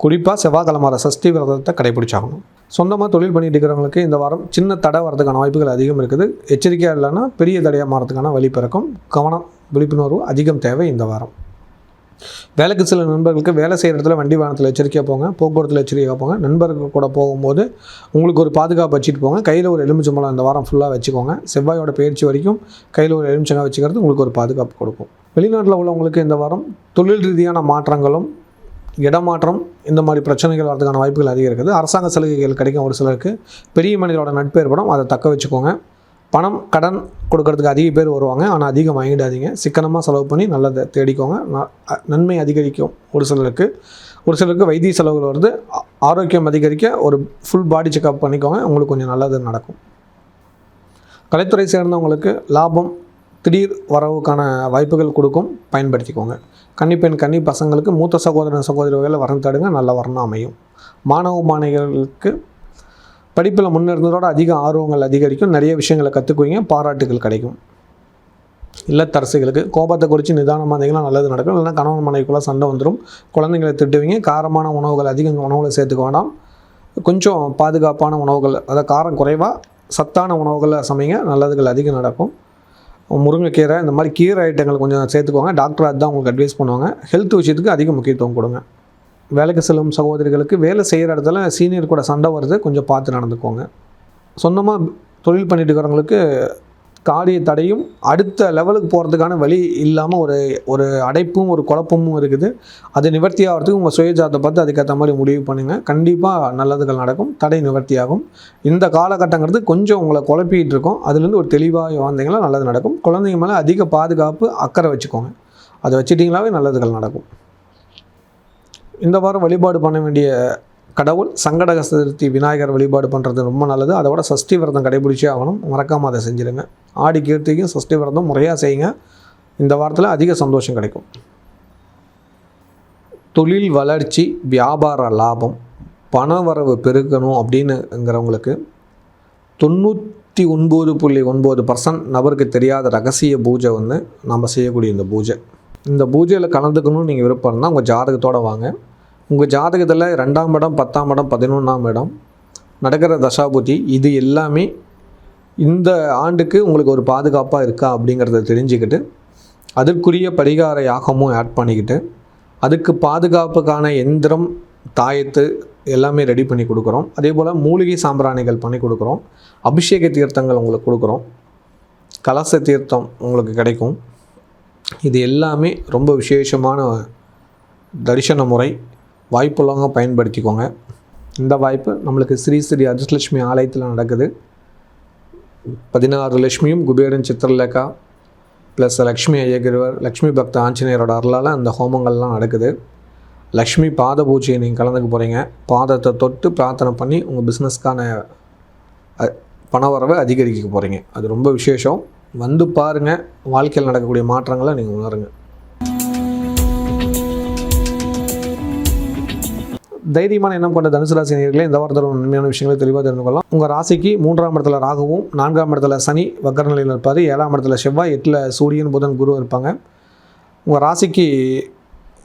குறிப்பாக செவ்வாய்க்கிழமை வர சஷ்டி விரதத்தை கடைபிடிச்சாகணும். சொந்தமாக தொழில் பண்ணிட்டு இருக்கிறவங்களுக்கு இந்த வாரம் சின்ன தடை வரதுக்கான வாய்ப்புகள் அதிகம் இருக்குது. எச்சரிக்கையாக இல்லைன்னா பெரிய தடையாக மாறதுக்கான வழி பிறக்கும். கவனம், விழிப்புணர்வு அதிகம் தேவை இந்த வாரம். வேலைக்கு சில நண்பர்களுக்கு வேலை செய்கிற இடத்துல வண்டி வாகனத்தில் எச்சரிக்கையாக போங்க, போக்குவரத்தில் எச்சரிக்கையாக போங்க. நண்பர்கள் கூட போகும்போது உங்களுக்கு ஒரு பாதுகாப்பு வச்சுட்டு போங்க. கையில் ஒரு எலுமிச்சம்பழம் இந்த வாரம் ஃபுல்லாக வச்சுக்கோங்க. செவ்வாயோட பயிற்சி வரைக்கும் கையில் ஒரு எலுமிச்சங்காய் வச்சுக்கிறது உங்களுக்கு ஒரு பாதுகாப்பு கொடுக்கும். வெளிநாட்டில் உள்ளவங்களுக்கு இந்த வாரம் தொழில் ரீதியான மாற்றங்களும் இடமாற்றம் இந்த மாதிரி பிரச்சனைகள் வரதுக்கான வாய்ப்புகள் அதிகம் இருக்குது. அரசாங்க சலுகைகள் கிடைக்கும். ஒரு சிலருக்கு பெரிய மனிதரோட நட்பு ஏற்படும், அதை தக்க வச்சுக்கோங்க. பணம் கடன் கொடுக்கறதுக்கு அதிக பேர் வருவாங்க, ஆனால் அதிகம் வாங்கிடாதீங்க. சிக்கனமாக செலவு பண்ணி நல்லதை தேடிக்கோங்க. நன்மை அதிகரிக்கும். ஒரு சிலருக்கு வைத்திய செலவுகள் வருது. ஆரோக்கியம் அதிகரிக்க ஒரு ஃபுல் பாடி செக்அப் பண்ணிக்கோங்க, உங்களுக்கு கொஞ்சம் நல்லது நடக்கும். கலைத்துறை சேர்ந்தவங்களுக்கு லாபம் திடீர் வரவுக்கான வாய்ப்புகள் கொடுக்கும், பயன்படுத்திக்கோங்க. கன்னிப்பெண் கன்னி பசங்களுக்கு மூத்த சகோதரன் சகோதரி வகையில் வரம் தேடுங்க, நல்ல வரணம் அமையும். மாணவ மாணவிகளுக்கு படிப்பில் முன்னேறதோட அதிக ஆர்வங்கள் அதிகரிக்கும். நிறைய விஷயங்களை கற்றுக்குவீங்க, பாராட்டுகள் கிடைக்கும். இல்லத்தரசிகளுக்கு கோபத்தை குறித்து நிதானமாக இருந்தீங்கன்னா நல்லது நடக்கும். இல்லைனா கணவன் மனைவிக்குள்ளே சண்டை வந்துடும், குழந்தைங்களை திட்டுவீங்க. காரமான உணவுகள் அதிகம் உணவுகளை சேர்த்துக்க வேண்டாம். கொஞ்சம் பாதுகாப்பான உணவுகள், அதாவது காரம் குறைவாக சத்தான உணவுகளை சமைங்க, நல்லதுகள் அதிகம் நடக்கும். முருங்கைக்கீரை இந்த மாதிரி கீரை ஐட்டங்கள் கொஞ்சம் சேர்த்துக்கோங்க. டாக்டர் அதுதான் உங்களுக்கு அட்வைஸ் பண்ணுவாங்க. ஹெல்த் விஷயத்துக்கு அதிக முக்கியத்துவம் கொடுங்க. வேலைக்கு செல்லும் சகோதரிகளுக்கு வேலை செய்கிற இடத்துல சீனியர் கூட சண்டை வருது, கொஞ்சம் பார்த்து நடந்துக்கோங்க. சொந்தமாக தொழில் பண்ணிட்டு இருக்கிறவங்களுக்கு காரிய தடையும் அடுத்த லெவலுக்கு போகிறதுக்கான வழி இல்லாமல் ஒரு அடைப்பும் ஒரு குழப்பமும் இருக்குது. அது நிவர்த்தி ஆகிறதுக்கு உங்கள் சுயஜாத்தை பார்த்து அதுக்கேற்ற மாதிரி முடிவு பண்ணுங்கள். கண்டிப்பாக நல்லதுகள் நடக்கும், தடை நிவர்த்தியாகும். இந்த காலகட்டங்கிறது கொஞ்சம் உங்களை குழப்பிகிட்டு இருக்கும், அதுலேருந்து ஒரு தெளிவாக வந்தீங்கன்னா நல்லது நடக்கும். குழந்தைங்க மேலே அதிக பாதுகாப்பு அக்கறை வச்சுக்கோங்க, அதை வச்சுட்டிங்களாவே நல்லதுகள் நடக்கும். இந்த வாரம் வழிபாடு பண்ண வேண்டிய கடவுள் சங்கடகர சதுர்த்தி விநாயகர் வழிபாடு பண்ணுறது ரொம்ப நல்லது. அதோட சஷ்டி விரதம் கடைபிடிச்சே ஆகணும், மறக்காமல் அதை செஞ்சுருங்க. ஆடி கீர்த்திக்கும் சஷ்டி விரதம் முறையாக செய்யுங்க. இந்த வாரத்தில் அதிக சந்தோஷம் கிடைக்கும். தொழில் வளர்ச்சி, வியாபார லாபம், பண வரவு பெருக்கணும் அப்படின்னுங்கிறவங்களுக்கு 99.9% நபருக்கு தெரியாத ரகசிய பூஜை வந்து நம்ம செய்யக்கூடிய இந்த பூஜையில் கலந்துக்கணும்னு நீங்கள் விருப்பம் இருந்தால் உங்கள் ஜாதகத்தோடு வாங்க. உங்கள் ஜாதகத்தில் 2ஆம் இடம், 10ஆம் இடம், 11ஆம் இடம் நடக்கிற தசாபுத்தி இது எல்லாமே இந்த ஆண்டுக்கு உங்களுக்கு ஒரு பாதுகாப்பாக இருக்கா அப்படிங்கிறத தெரிஞ்சுக்கிட்டு அதற்குரிய பரிகார யாகமும் ஆட் பண்ணிக்கிட்டு அதுக்கு பாதுகாப்புக்கான எந்திரம், தாயத்து எல்லாமே ரெடி பண்ணி கொடுக்குறோம். அதே போல் மூலிகை சாம்பிராணிகள் பண்ணி கொடுக்குறோம். அபிஷேக தீர்த்தங்கள் உங்களுக்கு கொடுக்குறோம். கலச தீர்த்தம் உங்களுக்கு கிடைக்கும். இது எல்லாமே ரொம்ப விசேஷமான தரிசன முறை. வாய்ப்புள்ளவங்க பயன்படுத்திக்கோங்க. இந்த வாய்ப்பு நம்மளுக்கு ஸ்ரீ ஸ்ரீ அதிர்ஷ்டலட்சுமி ஆலயத்தில் நடக்குது. 16 லட்சுமியும் குபேரன் சித்திரலேகா ப்ளஸ் லக்ஷ்மி ஐயகிரிவர், லக்ஷ்மி பக்த ஆஞ்சநேயரோட அருளால் அந்த ஹோமங்கள்லாம் நடக்குது. லக்ஷ்மி பாத பூஜையை நீங்கள் கலந்துக்க போகிறீங்க. பாதத்தை தொட்டு பிரார்த்தனை பண்ணி உங்கள் பிஸ்னஸ்க்கான பணவரவை அதிகரிக்க போகிறீங்க. அது ரொம்ப விசேஷம். வந்து பாருங்கள், வாழ்க்கையில் நடக்கக்கூடிய மாற்றங்களை நீங்கள் உணருங்க. தைரியமான எண்ணம் கொண்ட தனுசு ராசி நேயர்களே, இந்த வாரத்தில் உண்மையான விஷயங்களை தெளிவாக தெரிந்து கொள்ளலாம். உங்கள் ராசிக்கு 3ஆம் இடத்துல ராகுவும், 4ஆம் இடத்துல சனி வக்கர நிலையில் இருப்பார், 7ஆம் இடத்துல செவ்வாய், 8ல் சூரியன் புதன் குரு இருப்பாங்க. உங்கள் ராசிக்கு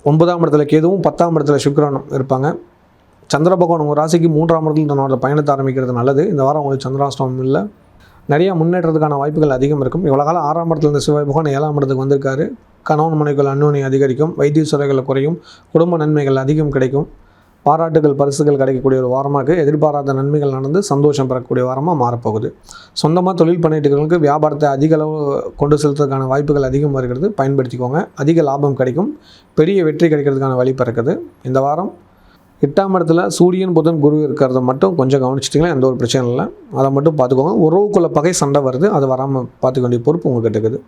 9ஆம் இடத்துல கேதுவும், 10ஆம் இடத்துல சுக்கிரனும் இருப்பாங்க. சந்திர பகவான் உங்கள் ராசிக்கு 3ஆம் இடத்துல தன்னோட பயணத்தை ஆரம்பிக்கிறது நல்லது. இந்த வாரம் உங்களுக்கு சந்திராஷ்டமம் இல்லை, நிறையா முன்னேற்றத்துக்கான வாய்ப்புகள் அதிகம் இருக்கும். இவ்வளோ காலம் 6ஆம் இடத்துல இருந்த செவ்வாய் பகவான் 7ஆம் இடத்துக்கு வந்திருக்காரு. கணவன் மனைவிகள் அந்யோன்யம் அதிகரிக்கும், வைத்திய செலவுகள் குறையும், குடும்ப நன்மைகள் அதிகம் கிடைக்கும், பாராட்டுகள் பரிசுகள் கிடைக்கக்கூடிய ஒரு வாரமாக இருக்குது. எதிர்பாராத நன்மைகள் நடந்து சந்தோஷம் பெறக்கூடிய வாரமாக மாறப்போகுது. சொந்தமாக தொழில் பண்ணிட்டு இருக்கிறவங்களுக்கு வியாபாரத்தை அதிக அளவு கொண்டு செலுத்துறதுக்கான வாய்ப்புகள் அதிகம் வருகிறது, பயன்படுத்திக்கோங்க. அதிக லாபம் கிடைக்கும், பெரிய வெற்றி கிடைக்கிறதுக்கான வழி பிறக்குது. இந்த வாரம் 8ஆம் இடத்துல சூரியன் புதன் குரு இருக்கிறத மட்டும் கொஞ்சம் கவனிச்சிட்டிங்களா எந்த ஒரு பிரச்சனை இல்லை, அதை மட்டும் பார்த்துக்கோங்க. உறவுக்குள்ள பகை சண்டை வருது, அது வராமல் பார்த்துக்க வேண்டிய பொறுப்பு உங்கள்கிட்ட இருக்குது.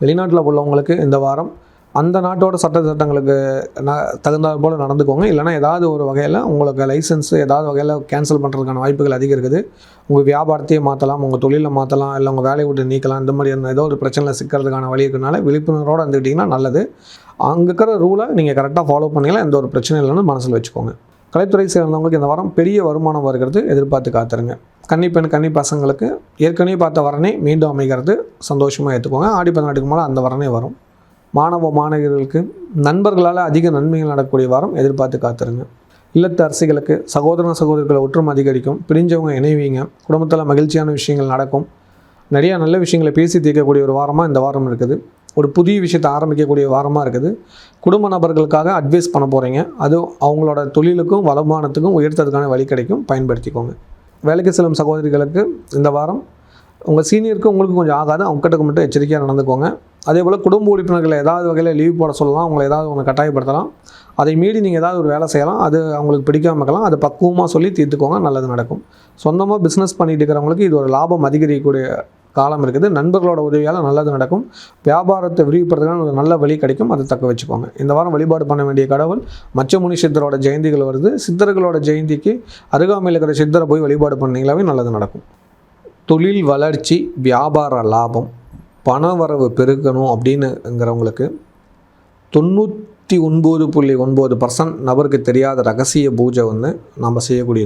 வெளிநாட்டில் உள்ளவங்களுக்கு இந்த வாரம் அந்த நாட்டோட சட்டங்களுக்கு தகுந்தாது போல் நடந்துக்கோங்க. இல்லைனா ஏதாவது ஒரு வகையில் உங்களுக்கு லைசன்ஸ் ஏதாவது வகையில் கேன்சல் பண்ணுறதுக்கான வாய்ப்புகள் அதிகம் இருக்குது. உங்கள் வியாபாரத்தையே மாற்றலாம், உங்கள் தொழிலை மாற்றலாம், இல்லை உங்கள் வேலையை விட்டு நீக்கலாம். இந்த மாதிரியான ஏதோ ஒரு பிரச்சனையில் சிக்கிறதுக்கான வழி இருக்கிறனால விழிப்புணர்வோடு இருந்துக்கிட்டிங்கன்னா நல்லது. அங்கே இருக்கிற ரூலை நீங்கள் கரெக்டாக ஃபாலோ பண்ணிங்கன்னா எந்த ஒரு பிரச்சனையும் இல்லைன்னு மனசில் வச்சுக்கோங்க. கலைத்துறை சேர்ந்தவங்களுக்கு இந்த வாரம் பெரிய வருமானம் வருகிறது, எதிர்பார்த்து காத்துருங்க. கன்னிப்பெண் கன்னி பசங்களுக்கு ஏற்கனவே பார்த்த வரனே மீண்டும் அமைகிறது, சந்தோஷமாக ஏற்றுக்கோங்க. ஆடி 14க்கு மேலே அந்த வரனே வரும். மாணவ மாணவியர்களுக்கு நண்பர்களால் அதிக நன்மைகள் நடக்கக்கூடிய வாரம், எதிர்பார்த்து காத்துருங்க. இல்லத்து அரசிகளுக்கு சகோதரிகள் ஒற்றுமை அதிகரிக்கும், பிரிஞ்சவங்க இணைவீங்க, குடும்பத்தில் மகிழ்ச்சியான விஷயங்கள் நடக்கும், நிறையா நல்ல விஷயங்களை பேசி தீர்க்கக்கூடிய ஒரு வாரமாக இந்த வாரம் இருக்குது. ஒரு புதிய விஷயத்தை ஆரம்பிக்கக்கூடிய வாரமாக இருக்குது. குடும்ப நபர்களுக்காக அட்வைஸ் பண்ண போகிறீங்க, அது அவங்களோட தொழிலுக்கும் வருமானத்துக்கும் உயர்த்ததுக்கான வழி கிடைக்கும், பயன்படுத்திக்கோங்க. வேலைக்கு செல்லும் சகோதரிகளுக்கு இந்த வாரம் உங்கள் சீனியருக்கு உங்களுக்கு கொஞ்சம் ஆகாது, அவங்ககிட்ட மட்டும் எச்சரிக்கையாக நடந்துக்கோங்க. அதே போல் குடும்ப உறுப்பினர்களை ஏதாவது வகையில் லீவ் போட சொல்லலாம், அவங்களை ஏதாவது ஒன்று கட்டாயப்படுத்தலாம், அதை மீறி நீங்கள் ஏதாவது ஒரு வேலை செய்யலாம், அது அவங்களுக்கு பிடிக்காம இருக்கலாம், அதை பக்குவமாக சொல்லி தீர்த்துக்கோங்க, நல்லது நடக்கும். சொந்தமாக பிஸ்னஸ் பண்ணிட்டு இருக்கிறவங்களுக்கு இது ஒரு லாபம் அதிகரிக்கக்கூடிய காலம் இருக்குது. நண்பர்களோட உதவியால் நல்லது நடக்கும். வியாபாரத்தை விரிவுபடுறதுக்கான ஒரு நல்ல வழி கிடைக்கும், அதை தக்க வச்சுக்கோங்க. இந்த வாரம் வழிபாடு பண்ண வேண்டிய கடவுள் மச்சமுனி சித்தரோட ஜெயந்திகள் வருது. சித்தர்களோட ஜெயந்திக்கு அருகாமையில் இருக்கிற சித்தரை போய் வழிபாடு பண்ணிங்களாவே நல்லது நடக்கும். தொழில் வளர்ச்சி, வியாபார லாபம், பண வரவு பெருக்கணும் அப்படின்னுங்கிறவங்களுக்கு 99.9% நபருக்கு தெரியாத ரகசிய பூஜை வந்து நம்ம செய்யக்கூடிய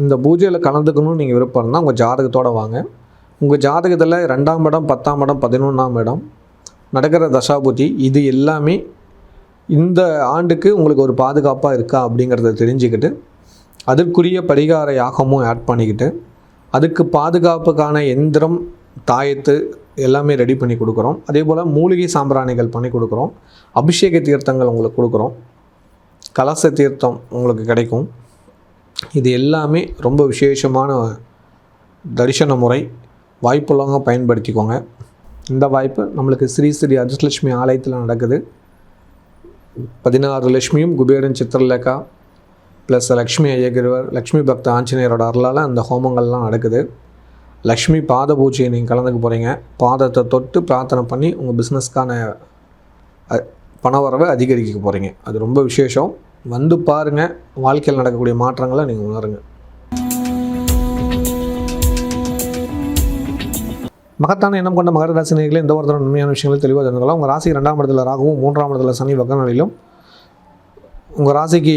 இந்த பூஜையில் கலந்துக்கணும்னு நீங்கள் விருப்பம் இருந்தால் உங்கள் ஜாதகத்தோடு வாங்க. உங்கள் ஜாதகத்தில் 2ஆம் இடம், 10ஆம் இடம், 11ஆம் இடம் நடக்கிற தசாபுத்தி, இது எல்லாமே இந்த ஆண்டுக்கு உங்களுக்கு ஒரு பாதுகாப்பாக இருக்கா அப்படிங்கிறத தெரிஞ்சுக்கிட்டு அதற்குரிய பரிகார யாகமும் ஆட் பண்ணிக்கிட்டு அதுக்கு பாதுகாப்புக்கான எந்திரம், தாயத்து எல்லாமே ரெடி பண்ணி கொடுக்குறோம். அதே போல் மூலிகை சாம்பிராணிகள் பண்ணி கொடுக்குறோம். அபிஷேக தீர்த்தங்கள் உங்களுக்கு கொடுக்குறோம். கலச தீர்த்தம் உங்களுக்கு கிடைக்கும். இது எல்லாமே ரொம்ப விசேஷமான தரிசன முறை. வாய்ப்புள்ளவங்க பயன்படுத்திக்கோங்க. இந்த வாய்ப்பு நம்மளுக்கு ஸ்ரீ ஸ்ரீ அதிர்ஷ்டலட்சுமி ஆலயத்தில் நடக்குது. 16 லட்சுமியும் குபேரன் சித்திரலேகா ப்ளஸ் லக்ஷ்மி ஐயகிரிவர், லக்ஷ்மி பக்த ஆஞ்சநேயரோட அருளால் அந்த ஹோமங்கள்லாம் நடக்குது. லக்ஷ்மி பாத பூஜையை நீங்கள் கலந்துக்க போகிறீங்க. பாதத்தை தொட்டு பிரார்த்தனை பண்ணி உங்கள் பிஸ்னஸ்க்கான பண வரவை அதிகரிக்க போகிறீங்க. அது ரொம்ப விசேஷம். வந்து பாருங்கள், வாழ்க்கையில் நடக்கக்கூடிய மாற்றங்களை நீங்கள் உணருங்க. மகத்தான எண்ணம் கொண்ட மகர ராசினியர்களே, இந்த வாரத்தோட உண்மையான விஷயங்கள் தெளிவாக தெரிஞ்சுக்கலாம். உங்கள் ராசிக்கு 2ஆம் இடத்துல ராகுவும், 3ஆம் இடத்துல சனி வக்கரநிலையிலும், உங்கள் ராசிக்கு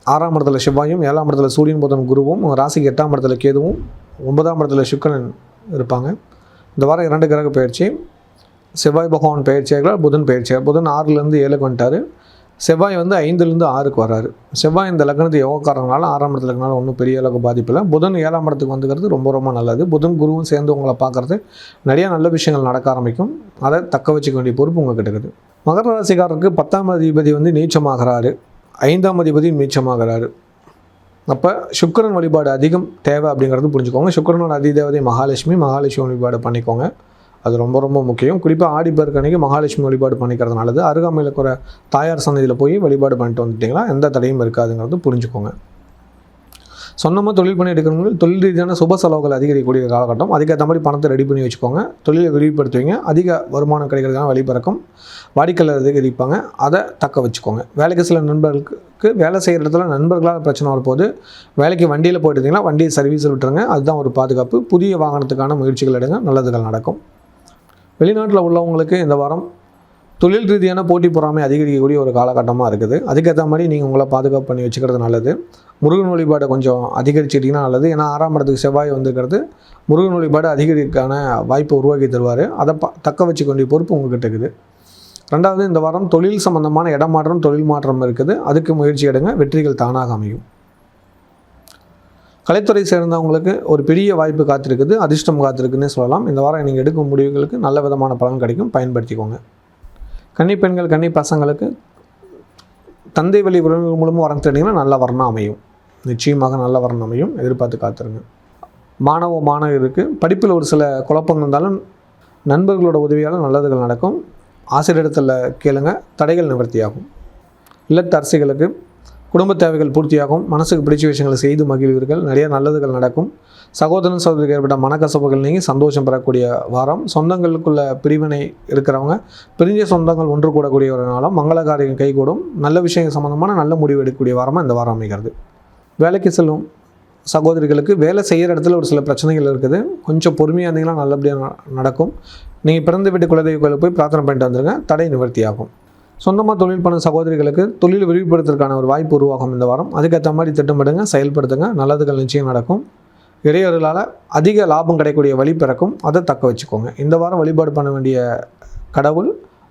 6ஆம் இடத்துல செவ்வாயும், 7ஆம் இடத்துல சூரியன் புதன் குருவும், உங்கள் ராசிக்கு 8ஆம் இடத்துல கேதுவும், 9ஆம் இடத்துல சுக்கிரன் இருப்பாங்க. இந்த வாரம் 2 கிரக பயிற்சி. செவ்வாய் பகவான் பயிற்சியாக, புதன் பயிற்சியாக. புதன் 6லேருந்து 7க்கு வந்துட்டார். செவ்வாய் வந்து 5லேருந்து 6க்கு வர்றாரு. செவ்வாய் இந்த லக்னத்து யோகக்காரனால 6ஆம் இடத்துல இருக்கனால ஒன்றும் பெரிய அளவுக்கு பாதிப்பு இல்லை. புதன் 7ஆம் இடத்துக்கு வந்துக்கிறது ரொம்ப ரொம்ப நல்லது. புதன் குருவும் சேர்ந்து உங்களை பார்க்குறது நிறையா நல்ல விஷயங்கள் நடக்க ஆரம்பிக்கும். அதை தக்க வச்சுக்க வேண்டிய பொறுப்பு உங்களுக்கு இருக்குது. மகர ராசிக்காரருக்கு 10ஆம் அதிபதி வந்து நீச்சமாகிறாரு, 5ஆம் அதிபதி நீச்சமாகிறாரு. அப்போ சுக்கிரன் வழிபாடு அதிகம் தேவை அப்படிங்கிறது புரிஞ்சுக்கோங்க. சுக்கிரனோட அதிதேவதை மகாலட்சுமி வழிபாடு பண்ணிக்கோங்க. அது ரொம்ப ரொம்ப முக்கியம். குறிப்பாக ஆடிப்பெருக்கு அன்றைக்கி மகாலட்சுமி வழிபாடு பண்ணிக்கிறது நல்லது. அருகாமையில் இருக்கிற தாயார் சன்னதியில் போய் வழிபாடு பண்ணிட்டு வந்துட்டிங்கன்னா எந்த தடையும் இருக்காதுங்கிறது புரிஞ்சுக்கோங்க. சொந்தமாக தொழில் பண்ணி எடுக்கிறவங்களுக்கு தொழில் ரீதியான சுப செலவுகள் அதிகரிக்கக்கூடிய காலகட்டம். அதுக்கேற்ற மாதிரி பணத்தை ரெடி பண்ணி வச்சுக்கோங்க. தொழிலை விரிவுபடுத்துவீங்க. அதிக வருமானம் கிடைக்கிறதுக்கான வழி பிறக்கும். வாடிக்கையாளர் அதிகரிப்பாங்க. அதை தக்க வச்சுக்கோங்க. வேலைக்கு சில நண்பர்களுக்கு வேலை செய்கிற இடத்துல நண்பர்களால் பிரச்சனை வரப்போது. வேலைக்கு வண்டியில் போயிட்டு இருந்தீங்கன்னா வண்டியை சர்வீஸில் விட்டுருங்க. அதுதான் ஒரு பாதுகாப்பு. புதிய வாகனத்துக்கான முயற்சிகள் எடுங்க, நல்லதுகள் நடக்கும். வெளிநாட்டில் உள்ளவங்களுக்கு இந்த வாரம் தொழில் ரீதியான போட்டி பொறாமை அதிகரிக்கக்கூடிய ஒரு காலகட்டமாக இருக்குது. அதுக்கேற்ற மாதிரி நீங்கள் உங்களை பாதுகாப்பு பண்ணி வச்சுக்கிறது நல்லது. முருகன் வழிபாடு கொஞ்சம் அதிகரிச்சிட்டிங்கன்னா நல்லது. ஏன்னா 6ஆம் இடத்துக்கு செவ்வாய் வந்துருக்கிறது முருகன் வழிபாடு அதிகரிக்கான வாய்ப்பை உருவாக்கி தருவார். அதை தக்க வச்சுக்க வேண்டிய பொறுப்பு உங்கள்கிட்ட இருக்குது. 2வது, இந்த வாரம் தொழில் சம்பந்தமான இடமாற்றம், தொழில் மாற்றம் இருக்குது. அதுக்கு முயற்சி எடுங்க, வெற்றிகள் தானாக அமையும். கலைத்துறை சேர்ந்தவங்களுக்கு ஒரு பெரிய வாய்ப்பு காத்திருக்குது, அதிர்ஷ்டம் காத்திருக்குன்னே சொல்லலாம். இந்த வாரம் நீங்கள் எடுக்கும் முடிவுகளுக்கு நல்ல விதமான பலன் கிடைக்கும், பயன்படுத்திக்கோங்க. கன்னி பெண்கள், கன்னி பசங்களுக்கு தந்தை வழி உறவுகள் மூலமாக வரம் தேடிங்கன்னா நல்ல வரணம் அமையும். நிச்சயமாக நல்ல வரணம் அமையும், எதிர்பார்த்து காத்துருங்க. மாணவருக்கு படிப்பில் ஒரு சில குழப்பங்கள் இருந்தாலும் நண்பர்களோட உதவியால் நல்லதுகள் நடக்கும். ஆசிரியரிடத்தில் கேளுங்க, தடைகள் நிவர்த்தியாகும். இல்லத்து அரசிகளுக்கு குடும்ப தேவைகள் பூர்த்தியாகும். மனசுக்கு பிடிச்ச விஷயங்களை செய்து மகிழ்வீர்கள். நிறைய நல்லதுகள் நடக்கும். சகோதரன் சகோதரிக்கு ஏற்பட்ட மனக்கசப்புகள் நீங்கி சந்தோஷம் பெறக்கூடிய வாரம். சொந்தங்களுக்குள்ள பிரிவினை இருக்கிறவங்க பிரிஞ்ச சொந்தங்கள் ஒன்று கூடக்கூடிய ஒரு நாளும். மங்கள காரியம் கைகூடும். நல்ல விஷயங்கள் சம்மந்தமான நல்ல முடிவு எடுக்கக்கூடிய வாரமாக இந்த வாரம் அமைகிறது. வேலைக்கு செல்லும் சகோதரிகளுக்கு வேலை செய்கிற இடத்துல ஒரு சில பிரச்சனைகள் இருக்குது. கொஞ்சம் பொறுமையாக இருந்தீங்கன்னா நல்லபடியாக நடக்கும். நீங்கள் பிறந்த வீட்டு குலதெய்வ கோயிலுக்கு போய் பிரார்த்தனை பண்ணிட்டு வந்துடுங்க, தடை நிவர்த்தியாகும். சொந்தமாக தொழில் பண்ண சகோதரிகளுக்கு தொழில் விரிவுபடுத்துறதுக்கான ஒரு வாய்ப்பு உருவாகும் இந்த வாரம். அதுக்கேற்ற மாதிரி திட்டமிடுங்க, செயல்படுத்துங்க, நல்லதுகள் நிச்சயம் நடக்கும். இறையர்களால் அதிக லாபம் கிடைக்கக்கூடிய வழி பிறக்கும், அதை தக்க வச்சுக்கோங்க. இந்த வாரம் வழிபாடு பண்ண வேண்டிய கடவுள்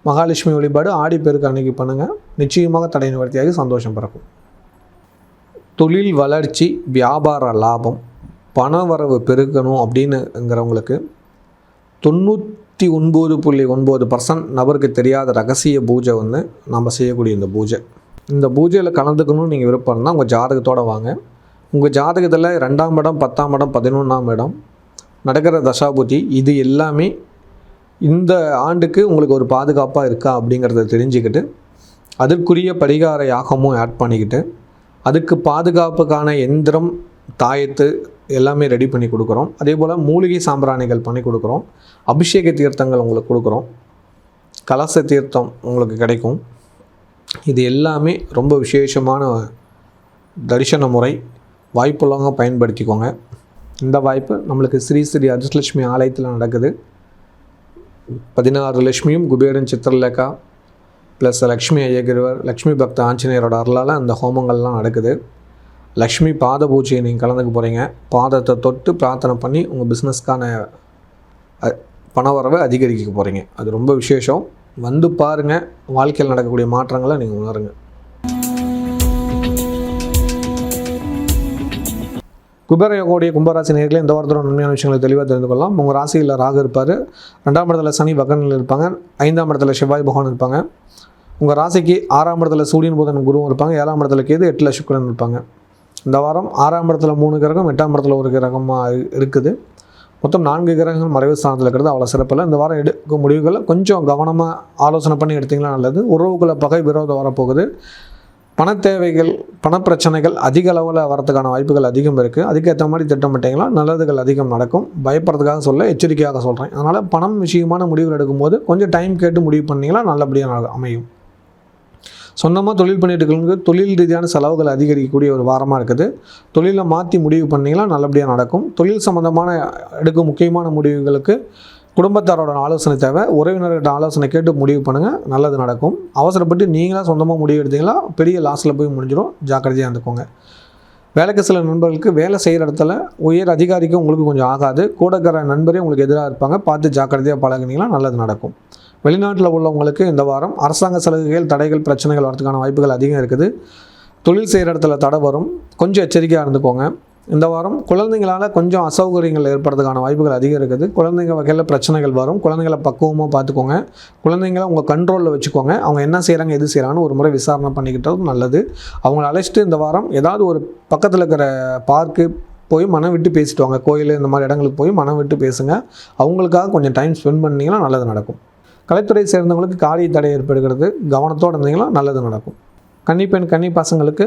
மகாலட்சுமி வழிபாடு ஆடிப்பெருக்கு அன்னைக்கு பண்ணுங்கள். நிச்சயமாக தடை நிவர்த்தியாகி சந்தோஷம் பிறக்கும். தொழில் வளர்ச்சி, வியாபார லாபம், பண வரவு பெருக்கணும் அப்படின்னுங்கிறவங்களுக்கு 99.9% நபருக்கு தெரியாத ரகசிய பூஜை நம்ம செய்யக்கூடிய இந்த பூஜையில் கலந்துக்கணும்னு நீங்கள் விருப்பம் இருந்தால் உங்கள் ஜாதகத்தோடு வாங்க. உங்கள் ஜாதகத்தில் 2ஆம் இடம், 10ஆம் இடம், 11ஆம் இடம் நடக்கிற தசாபுத்தி இது எல்லாமே இந்த ஆண்டுக்கு உங்களுக்கு ஒரு பாதுகாப்பாக இருக்கா அப்படிங்கிறத தெரிஞ்சுக்கிட்டு அதற்குரிய பரிகார யாகமும் ஆட் பண்ணிக்கிட்டு அதுக்கு பாதுகாப்புக்கான எந்திரம், தாயத்து எல்லாமே ரெடி பண்ணி கொடுக்குறோம். அதே போல் மூலிகை சாம்பிராணிகள் பண்ணி கொடுக்குறோம். அபிஷேக தீர்த்தங்கள் உங்களுக்கு கொடுக்குறோம். கலச தீர்த்தம் உங்களுக்கு கிடைக்கும். இது எல்லாமே ரொம்ப விசேஷமான தரிசன முறை. வாய்ப்புள்ளவங்க பயன்படுத்திக்கோங்க. இந்த வாய்ப்பு நம்மளுக்கு ஸ்ரீ ஸ்ரீ அதிர்ஷ்டலட்சுமி ஆலயத்தில் நடக்குது. 16 லட்சுமியும் குபேரன் சித்திரலேகா ப்ளஸ் லக்ஷ்மி ஐயகிரிவர், லக்ஷ்மி பக்த ஆஞ்சநேயரோட அருளால் அந்த ஹோமங்கள்லாம் நடக்குது. லக்ஷ்மி பாத பூஜையை நீங்கள் கலந்துக்க போகிறீங்க. பாதத்தை தொட்டு பிரார்த்தனை பண்ணி உங்கள் பிஸ்னஸ்க்கான பணவரவை அதிகரிக்க போகிறீங்க. அது ரொம்ப விசேஷம். வந்து பாருங்கள், வாழ்க்கையில் நடக்கக்கூடிய மாற்றங்களை நீங்கள் உணருங்க. குபேர யோகோடைய கும்பராசி நேயர்களே, இந்த வாரத்தோட நன்மையான விஷயங்களை தெளிவாக தெரிந்து கொள்ளலாம். உங்கள் ராசியில் ராகு இருப்பார். 2ஆம் இடத்துல சனி வக்கரனில் இருப்பாங்க. 5ஆம் இடத்துல செவ்வாய் பகவான் இருப்பாங்க. உங்கள் ராசிக்கு 6ஆம் இடத்துல சூரியன் புதன் குருவும் இருப்பாங்க. 7ஆம் இடத்துல கேது, 8ல் சுக்கிரன் இருப்பாங்க. இந்த வாரம் 6ஆம் இடத்துல 3 கிரகம், 8ஆம் இடத்துல 1 கிரகமாக இருக்குது. மொத்தம் 4 கிரகங்கள் மறைவு ஸ்தானத்தில் இருக்கிறது அவ்வளோ சிறப்பில்லை. இந்த வாரம் எடுக்கும் முடிவுகளை கொஞ்சம் கவனமாக ஆலோசனை பண்ணி எடுத்திங்கன்னா நல்லது. உறவுக்குள்ள பகை விரோதம் வரப்போகுது. பண தேவைகள், பணப்பிரச்சனைகள் அதிக அளவில் வரதுக்கான வாய்ப்புகள் அதிகம் இருக்குது. அதுக்கேற்ற மாதிரி திட்டமிட்டிங்கன்னா நல்லதுகள் அதிகம் நடக்கும். பயப்படுறதுக்காக சொல்ல, எச்சரிக்கையாக சொல்கிறேன். அதனால் பணம் விஷயமான முடிவுகள் எடுக்கும்போது கொஞ்சம் டைம் கேட்டு முடிவு பண்ணிங்கன்னா நல்லபடியாக அமையும். சொந்தமாக தொழில் பண்ணிட்டு இருக்கிறவங்களுக்கு தொழில் ரீதியான செலவுகள் அதிகரிக்கக்கூடிய ஒரு வாரமாக இருக்குது. தொழிலை மாற்றி முடிவு பண்ணிங்கன்னா நல்லபடியாக நடக்கும். தொழில் சம்மந்தமான எடுக்கும் முக்கியமான முடிவுகளுக்கு குடும்பத்தாரோட ஆலோசனை தேவை. உறவினர்கிட்ட ஆலோசனை கேட்டு முடிவு பண்ணுங்கள், நல்லது நடக்கும். அவசரப்பட்டு நீங்களாக சொந்தமாக முடிவு எடுத்தீங்களா பெரிய லாஸில் போய் முடிஞ்சிடும். ஜாக்கிரதையாக இருந்துக்கோங்க. வேலைக்கு சில நண்பர்களுக்கு வேலை செய்கிற இடத்துல உயர் அதிகாரிக்கு உங்களுக்கு கொஞ்சம் ஆகாது. கூட இருக்கிற நண்பரே உங்களுக்கு எதிராக இருப்பாங்க. பார்த்து ஜாக்கிரதையாக பழகினீங்கன்னா நல்லது நடக்கும். வெளிநாட்டில் உள்ளவங்களுக்கு இந்த வாரம் அரசாங்க சலுகைகள், தடைகள், பிரச்சனைகள் வரதுக்கான வாய்ப்புகள் அதிகம் இருக்குது. தொழில் செய்கிற இடத்துல தடை வரும். கொஞ்சம் எச்சரிக்கையாக இருந்துக்கோங்க. இந்த வாரம் குழந்தைங்களால் கொஞ்சம் அசௌகரியங்கள் ஏற்படுறதுக்கான வாய்ப்புகள் அதிகம் இருக்குது. குழந்தைங்க வகையில் பிரச்சனைகள் வரும். குழந்தைங்களை பக்குவமாக பார்த்துக்கோங்க. குழந்தைங்களை உங்கள் கண்ட்ரோலில் வச்சுக்கோங்க. அவங்க என்ன செய்கிறாங்க, எது செய்கிறாங்கன்னு ஒரு முறை விசாரணை பண்ணிக்கிட்டது நல்லது. அவங்கள அழைச்சிட்டு இந்த வாரம் ஏதாவது ஒரு பக்கத்தில் இருக்கிற பார்க்கு போய் மனம் விட்டு பேசிட்டு வாங்க. கோயில் இந்த மாதிரி இடங்களுக்கு போய் மனம் விட்டு பேசுங்க. அவங்களுக்காக கொஞ்சம் டைம் ஸ்பெண்ட் பண்ணிங்கன்னா நல்லது நடக்கும். கலைத்துறை சேர்ந்தவங்களுக்கு காரிய தடை ஏற்படுகிறது. கவனத்தோடு இருந்தீங்கன்னா நல்லது நடக்கும். கன்னிப்பெண், கன்னி பசங்களுக்கு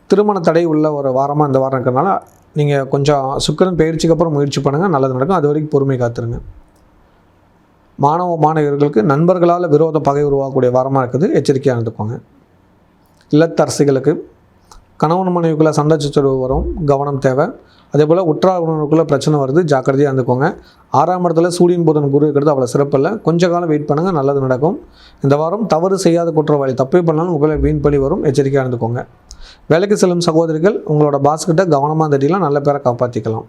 திருமண தடை உள்ள ஒரு வாரமாக இந்த வாரம் இருக்கிறனால நீங்கள் கொஞ்சம் சுக்கிரன் பயிற்சிக்கு அப்புறம் முயற்சி பண்ணுங்கள், நல்லது நடக்கும். அது வரைக்கும் பொறுமை காத்துருங்க. மாணவர்களுக்கு நண்பர்களால் விரோத பகை உருவாகக்கூடிய வாரமாக இருக்குது. எச்சரிக்கையாக இருந்துக்கோங்க. இல்லத்தரசிகளுக்கு கணவன் மனைவிக்குள்ளே சண்டை சச்சரவு வரும், கவனம் தேவை. அதே போல் உற்றார் உறவினருக்குள்ளே பிரச்சனை வருது, ஜாக்கிரதையாக இருந்துக்கோங்க. 6ஆம் இடத்துல சூரியன் புதன் குரு இருக்கிறது அவ்வளோ சிறப்பில்லை. கொஞ்ச காலம் வெயிட் பண்ணுங்கள், நல்லது நடக்கும். இந்த வாரம் தவறு செய்யாத குற்றவாளி, தப்பே பண்ணாலும் உங்கள் பேர் வீண் பழி வரும். எச்சரிக்கையாக இருந்துக்கோங்க. வேலைக்கு செல்லும் சகோதரிகள் உங்களோட பாஸ்கிட்ட கவனமாக தட்டிலாம் நல்ல பேரை காப்பாற்றிக்கலாம்.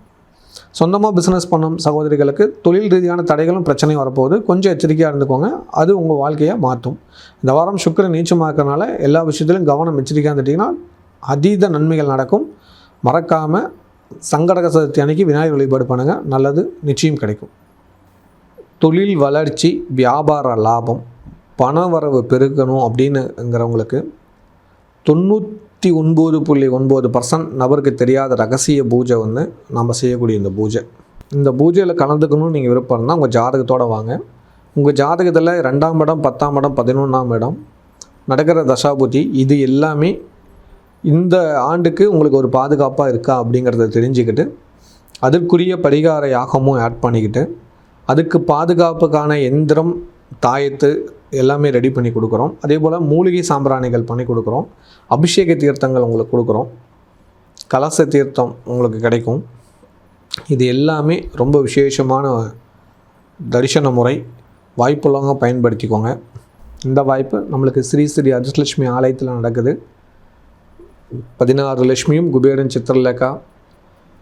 சொந்தமாக பிஸ்னஸ் பண்ணும் சகோதரிகளுக்கு தொழில் ரீதியான தடைகளும் பிரச்சனையும் வரப்போகுது. கொஞ்சம் எச்சரிக்கையாக இருந்துக்கோங்க. அது உங்கள் வாழ்க்கையை மாற்றும். இந்த வாரம் சுக்கிரன் நீச்சமாக இருக்கிறனால எல்லா விஷயத்திலும் கவனம் எச்சரிக்கையாக தட்டிங்கன்னா அதீத நன்மைகள் நடக்கும். மறக்காமல் சங்கடக சதுர்த்தி அன்னைக்கு விநாயகர் வழிபாடு பண்ணுங்கள், நல்லது நிச்சயம் கிடைக்கும். தொழில் வளர்ச்சி, வியாபார லாபம், பண வரவு பெருக்கணும் அப்படின்னுங்கிறவங்களுக்கு 99.9% நபருக்கு தெரியாத ரகசிய பூஜை நம்ம செய்யக்கூடிய இந்த பூஜையில் கலந்துக்கணும்னு நீங்கள் விருப்பம் இருந்தால் உங்கள் ஜாதகத்தோடு வாங்க. உங்கள் ஜாதகத்தில் 2ஆம் இடம், 10ஆம் இடம், 11ஆம் இடம் நடக்கிற தசாபுத்தி இது எல்லாமே இந்த ஆண்டுக்கு உங்களுக்கு ஒரு பாதுகாப்பாக இருக்கா அப்படிங்கிறத தெரிஞ்சுக்கிட்டு அதற்குரிய பரிகார யாகமும் ஆட் பண்ணிக்கிட்டு அதுக்கு பாதுகாப்புக்கான எந்திரம், தாயத்து எல்லாமே ரெடி பண்ணி கொடுக்குறோம். அதே போல் மூலிகை சாம்பிராணிகள் பண்ணி கொடுக்குறோம். அபிஷேக தீர்த்தங்கள் உங்களுக்கு கொடுக்குறோம். கலச தீர்த்தம் உங்களுக்கு கிடைக்கும். இது எல்லாமே ரொம்ப விசேஷமான தரிசன முறை. வாய்ப்புள்ளவங்க பயன்படுத்திக்கோங்க. இந்த வாய்ப்பு நம்மளுக்கு ஸ்ரீ ஸ்ரீ அதிர்ஷ்டலட்சுமி ஆலயத்தில் நடக்குது. 16 லட்சுமியும் குபேரன் சித்திரலேகா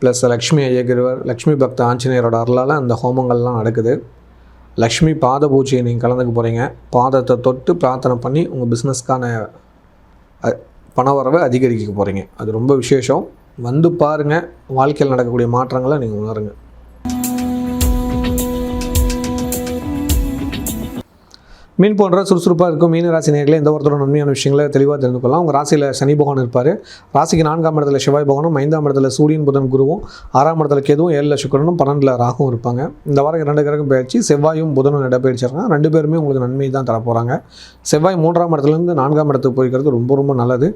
ப்ளஸ் லக்ஷ்மி ஐயகிரிவர், லக்ஷ்மி பக்த ஆஞ்சநேயரோட அருளால் அந்த ஹோமங்கள்லாம் நடக்குது. லக்ஷ்மி பாத பூஜையை நீங்கள் கலந்துக்க போகிறீங்க. பாதத்தை தொட்டு பிரார்த்தனை பண்ணி உங்கள் பிஸ்னஸ்க்கான பணவரவை அதிகரிக்க போகிறீங்க. அது ரொம்ப விசேஷம். வந்து பாருங்கள், வாழ்க்கையில் நடக்கக்கூடிய மாற்றங்களை நீங்கள் உணருங்க. மீன் போன்ற சுறுசுறுப்பாக இருக்கும் மீன ராசி நேயர்களே, இந்த ஒருத்தரோட நன்மையான விஷயங்களை தெளிவாக தெரிந்து கொள்ளலாம். உங்கள் ராசியில் சனி பகவான் இருப்பார். ராசிக்கு 4ஆம் இடத்துல செவ்வாய் பகவானும், 5ஆம் இடத்துல சூரியன் புதன் குருவும், 6ஆம் இடத்துல கேதுவும், 7ல் சுக்கிரனும், 12ல் ராகுவும் இருப்பாங்க. இந்த வாரம் 2 கிரகம் பயிற்சி, செவ்வாயும் புதனும் இடப்பெயர்ச்சிருக்காங்க. 2 பேருமே உங்களுக்கு நன்மை தான் தரப்போகிறாங்க. செவ்வாய் 3ஆம் இடத்துலேருந்து 4ஆம் இடத்துக்கு போய்க்கிறது ரொம்ப ரொம்ப நல்லது.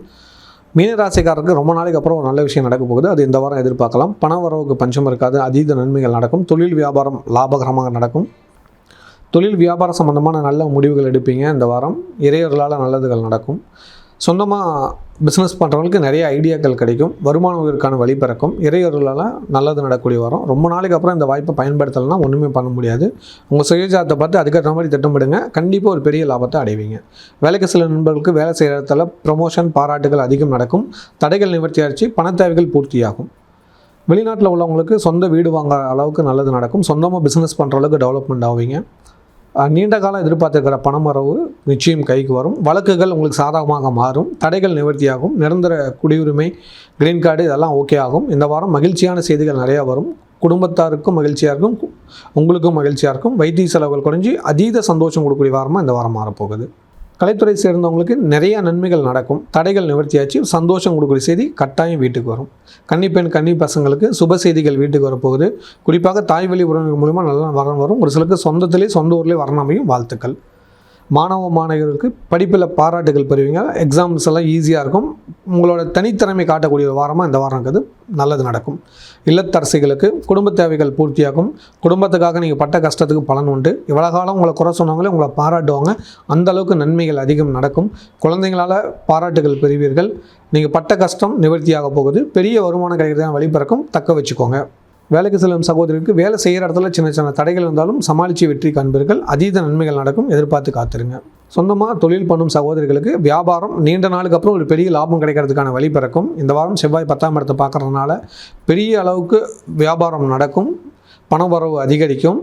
மீன ராசிக்காரருக்கு ரொம்ப நாளைக்கு அப்புறம் ஒரு நல்ல விஷயம் நடக்க போகுது. அது இந்த வாரம் எதிர்பார்க்கலாம். பண வரவுக்கு பஞ்சம் இருக்காது. அதீத நன்மைகள் நடக்கும். தொழில் வியாபாரம் லாபகரமாக நடக்கும். தொழில் வியாபாரம் சம்மந்தமான நல்ல முடிவுகள் எடுப்பீங்க. இந்த வாரம் இறையர்களால் நல்லதுகள் நடக்கும். சொந்தமாக பிஸ்னஸ் பண்ணுறவங்களுக்கு நிறைய ஐடியாக்கள் கிடைக்கும். வருமான உயர்வுக்கான வழி பிறக்கும். இறையர்களால் நல்லது நடக்கக்கூடிய வாரம். ரொம்ப நாளைக்கு அப்புறம் இந்த வாய்ப்பை பயன்படுத்தலைன்னா ஒன்றுமே பண்ண முடியாது. உங்கள் சுயஜாதத்தை பார்த்து அதுக்கேற்ற மாதிரி திட்டமிடுங்க. கண்டிப்பாக ஒரு பெரிய லாபத்தை அடைவீங்க. வேலைக்கு சில நண்பர்களுக்கு வேலை செய்கிற இடத்துல ப்ரமோஷன் பாராட்டுகள் அதிகம் நடக்கும். தடைகள் நிவர்த்தியாச்சு, பண தேவைகள் பூர்த்தியாகும். வெளிநாட்டில் உள்ளவங்களுக்கு சொந்த வீடு வாங்குற அளவுக்கு நல்லது நடக்கும். சொந்தமாக பிஸ்னஸ் பண்ணுற அளவுக்கு டெவலப்மெண்ட் ஆவீங்க. நீண்ட காலம் எதிர்பார்த்துருக்கிற பணமரவு நிச்சயம் கைக்கு வரும். வழக்குகள் உங்களுக்கு சாதகமாக மாறும். தடைகள் நிவர்த்தியாகும். நிரந்தர குடியுரிமை, கிரீன் கார்டு இதெல்லாம் ஓகே ஆகும். இந்த வாரம் மகிழ்ச்சியான செய்திகள் நிறையா வரும். குடும்பத்தாருக்கும் மகிழ்ச்சியாக இருக்கும், உங்களுக்கும் மகிழ்ச்சியாக இருக்கும். வைத்திய செலவுகள் குறைஞ்சி அதீத சந்தோஷம் கொடுக்கக்கூடிய வாரமாக இந்த வாரம் மாறப்போகுது. கலைத்துறை சேர்ந்தவங்களுக்கு நிறைய நன்மைகள் நடக்கும். தடைகள் நிவர்த்தியாச்சு, சந்தோஷம் கொடுக்குற செய்தி கட்டாயம் வீட்டுக்கு வரும். கன்னிப்பெண் கன்னி பசங்களுக்கு சுப செய்திகள் வீட்டுக்கு வரப்போகுது. குறிப்பாக தாய் வழி உறவுகள் மூலமாக நல்லா வரன் வரும். ஒரு சிலருக்கு சொந்த ஊர்லேயே வரணமையும் வாழ்த்துக்கள். மாணவர்களுக்கு படிப்பில் பாராட்டுகள் பெறுவீங்க. எக்ஸாம்ஸ் எல்லாம் ஈஸியாக இருக்கும். உங்களோட தனித்திறமை காட்டக்கூடிய வாரமாக இந்த வாரம் இருக்குது. நல்லது நடக்கும். இல்லத்தரசிகளுக்கு குடும்ப தேவைகள் பூர்த்தியாகும். குடும்பத்துக்காக நீங்கள் பட்ட கஷ்டத்துக்கு பலன் உண்டு. இவ்வளோ காலம் உங்களை குறை சொன்னவங்களே உங்களை பாராட்டுவாங்க. அந்தளவுக்கு நன்மைகள் அதிகம் நடக்கும். குழந்தைங்களால் பாராட்டுகள் பெறுவீர்கள். நீங்கள் பட்ட கஷ்டம் நிவர்த்தியாக போகுது. பெரிய வருமானம் கிடைக்கிறதான வழி பிறக்கும். தக்க வச்சுக்கோங்க. வேலைக்கு செல்லும் சகோதரிக்கு வேலை செய்கிற இடத்துல சின்ன சின்ன தடைகள் இருந்தாலும் சமாளித்து வெற்றி காண்பீர்கள். அதீத நன்மைகள் நடக்கும். எதிர்பார்த்து காத்துருங்க. சொந்தமாக தொழில் பண்ணும் சகோதரிகளுக்கு வியாபாரம் நீண்ட நாளுக்கு அப்புறம் ஒரு பெரிய லாபம் கிடைக்கிறதுக்கான வழி பிறக்கும். இந்த வாரம் செவ்வாய் 10ஆம் இடத்தை பார்க்குறதுனால பெரிய அளவுக்கு வியாபாரம் நடக்கும். பண வரவு அதிகரிக்கும்.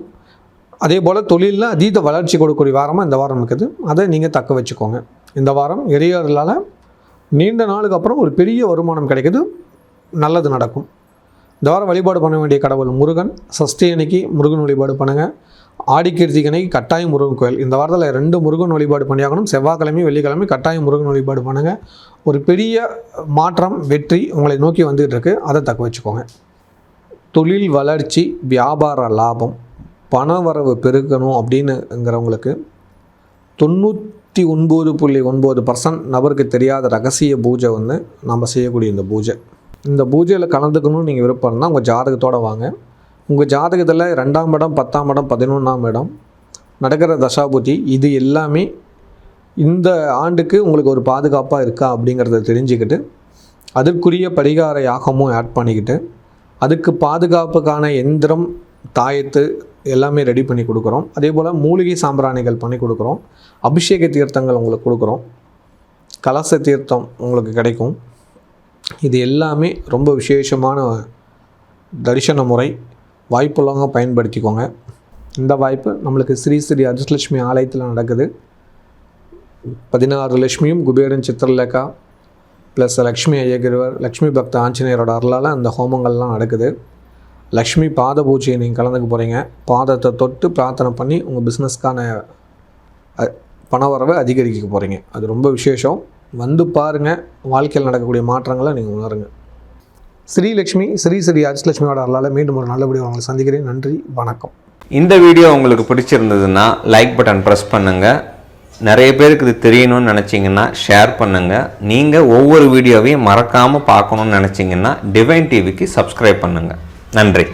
அதே போல் தொழிலில் அதீத வளர்ச்சி கொடுக்கக்கூடிய வாரமாக இந்த வாரம் இருக்குது. அதை நீங்கள் தக்க வச்சுக்கோங்க. இந்த வாரம் இறையர்களால் நீண்ட நாளுக்கு அப்புறம் ஒரு பெரிய வருமானம் கிடைக்குது. நல்லது நடக்கும். இந்த வாரம் வழிபாடு பண்ண வேண்டிய கடவுள் முருகன். சஷ்டி அன்னைக்கு முருகன் வழிபாடு பண்ணுங்கள். ஆடிக்கிருத்திகை அன்னைக்கு கட்டாயம் முருகன் கோயில். இந்த வாரத்தில் 2 முருகன் வழிபாடு பண்ணியாகணும். செவ்வாய்க்கிழமை வெள்ளிக்கிழமை கட்டாயம் முருகன் வழிபாடு பண்ணுங்கள். ஒரு பெரிய மாற்றம் வெற்றி உங்களை நோக்கி வந்துகிட்டு இருக்குது. அதை தக்க வச்சுக்கோங்க. தொழில் வளர்ச்சி, வியாபார லாபம், பண வரவு பெருக்கணும் அப்படின்னுங்கிறவங்களுக்கு 99.9% நபருக்கு தெரியாத ரகசிய பூஜை வந்து நம்ம செய்யக்கூடிய இந்த பூஜையில் கலந்துக்கணும்னு நீங்கள் விருப்பம் இருந்தால் உங்கள் ஜாதகத்தோடு வாங்க. உங்கள் ஜாதகத்தில் 2ஆம் இடம், 10ஆம் இடம், 11ஆம் இடம் நடக்கிற தசாபுத்தி இது எல்லாமே இந்த ஆண்டுக்கு உங்களுக்கு ஒரு பாதுகாப்பாக இருக்கா அப்படிங்கிறத தெரிஞ்சுக்கிட்டு அதற்குரிய பரிகார யாகமும் ஆட் பண்ணிக்கிட்டு அதுக்கு பாதுகாப்புக்கான எந்திரம், தாயத்து எல்லாமே ரெடி பண்ணி கொடுக்குறோம். அதே போல் மூலிகை சாம்பிராணிகள் பண்ணி கொடுக்குறோம். அபிஷேக தீர்த்தங்கள் உங்களுக்கு கொடுக்குறோம். கலச தீர்த்தம் உங்களுக்கு கிடைக்கும். இது எல்லாமே ரொம்ப விசேஷமான தரிசன முறை. வாய்ப்புள்ளவங்க பயன்படுத்திக்கோங்க. இந்த வாய்ப்பு நம்மளுக்கு ஸ்ரீ ஸ்ரீ அதிர்ஷ்டலட்சுமி ஆலயத்தில் நடக்குது. 16 லட்சுமியும் குபேரன் சித்திரலேகா ப்ளஸ் லக்ஷ்மி ஐயகிரிவர், லக்ஷ்மி பக்த ஆஞ்சநேயரோட அருளால் அந்த ஹோமங்கள்லாம் நடக்குது. லக்ஷ்மி பாத பூஜையை நீங்கள் கலந்துக்க போகிறீங்க. பாதத்தை தொட்டு பிரார்த்தனை பண்ணி உங்கள் பிஸ்னஸ்க்கான பணவரவை அதிகரிக்க போகிறீங்க. அது ரொம்ப விசேஷம். வந்து பாருங்கள், வாழ்க்கையில் நடக்கக்கூடிய மாற்றங்களை நீங்கள் உணருங்க. ஸ்ரீலக்ஷ்மி ஸ்ரீ அதிர்ஷ்டலட்சுமியோட அருளால் மீண்டும் ஒரு நல்லபடியாக உங்களை சந்திக்கிறேன். நன்றி, வணக்கம். இந்த வீடியோ உங்களுக்கு பிடிச்சிருந்ததுன்னா லைக் பட்டன் ப்ரெஸ் பண்ணுங்கள். நிறைய பேருக்கு இது தெரியணும்னு நினச்சிங்கன்னா ஷேர் பண்ணுங்கள். நீங்கள் ஒவ்வொரு வீடியோவையும் மறக்காமல் பார்க்கணுன்னு நினச்சிங்கன்னா டிவைன் டிவிக்கு சப்ஸ்கிரைப் பண்ணுங்கள். நன்றி.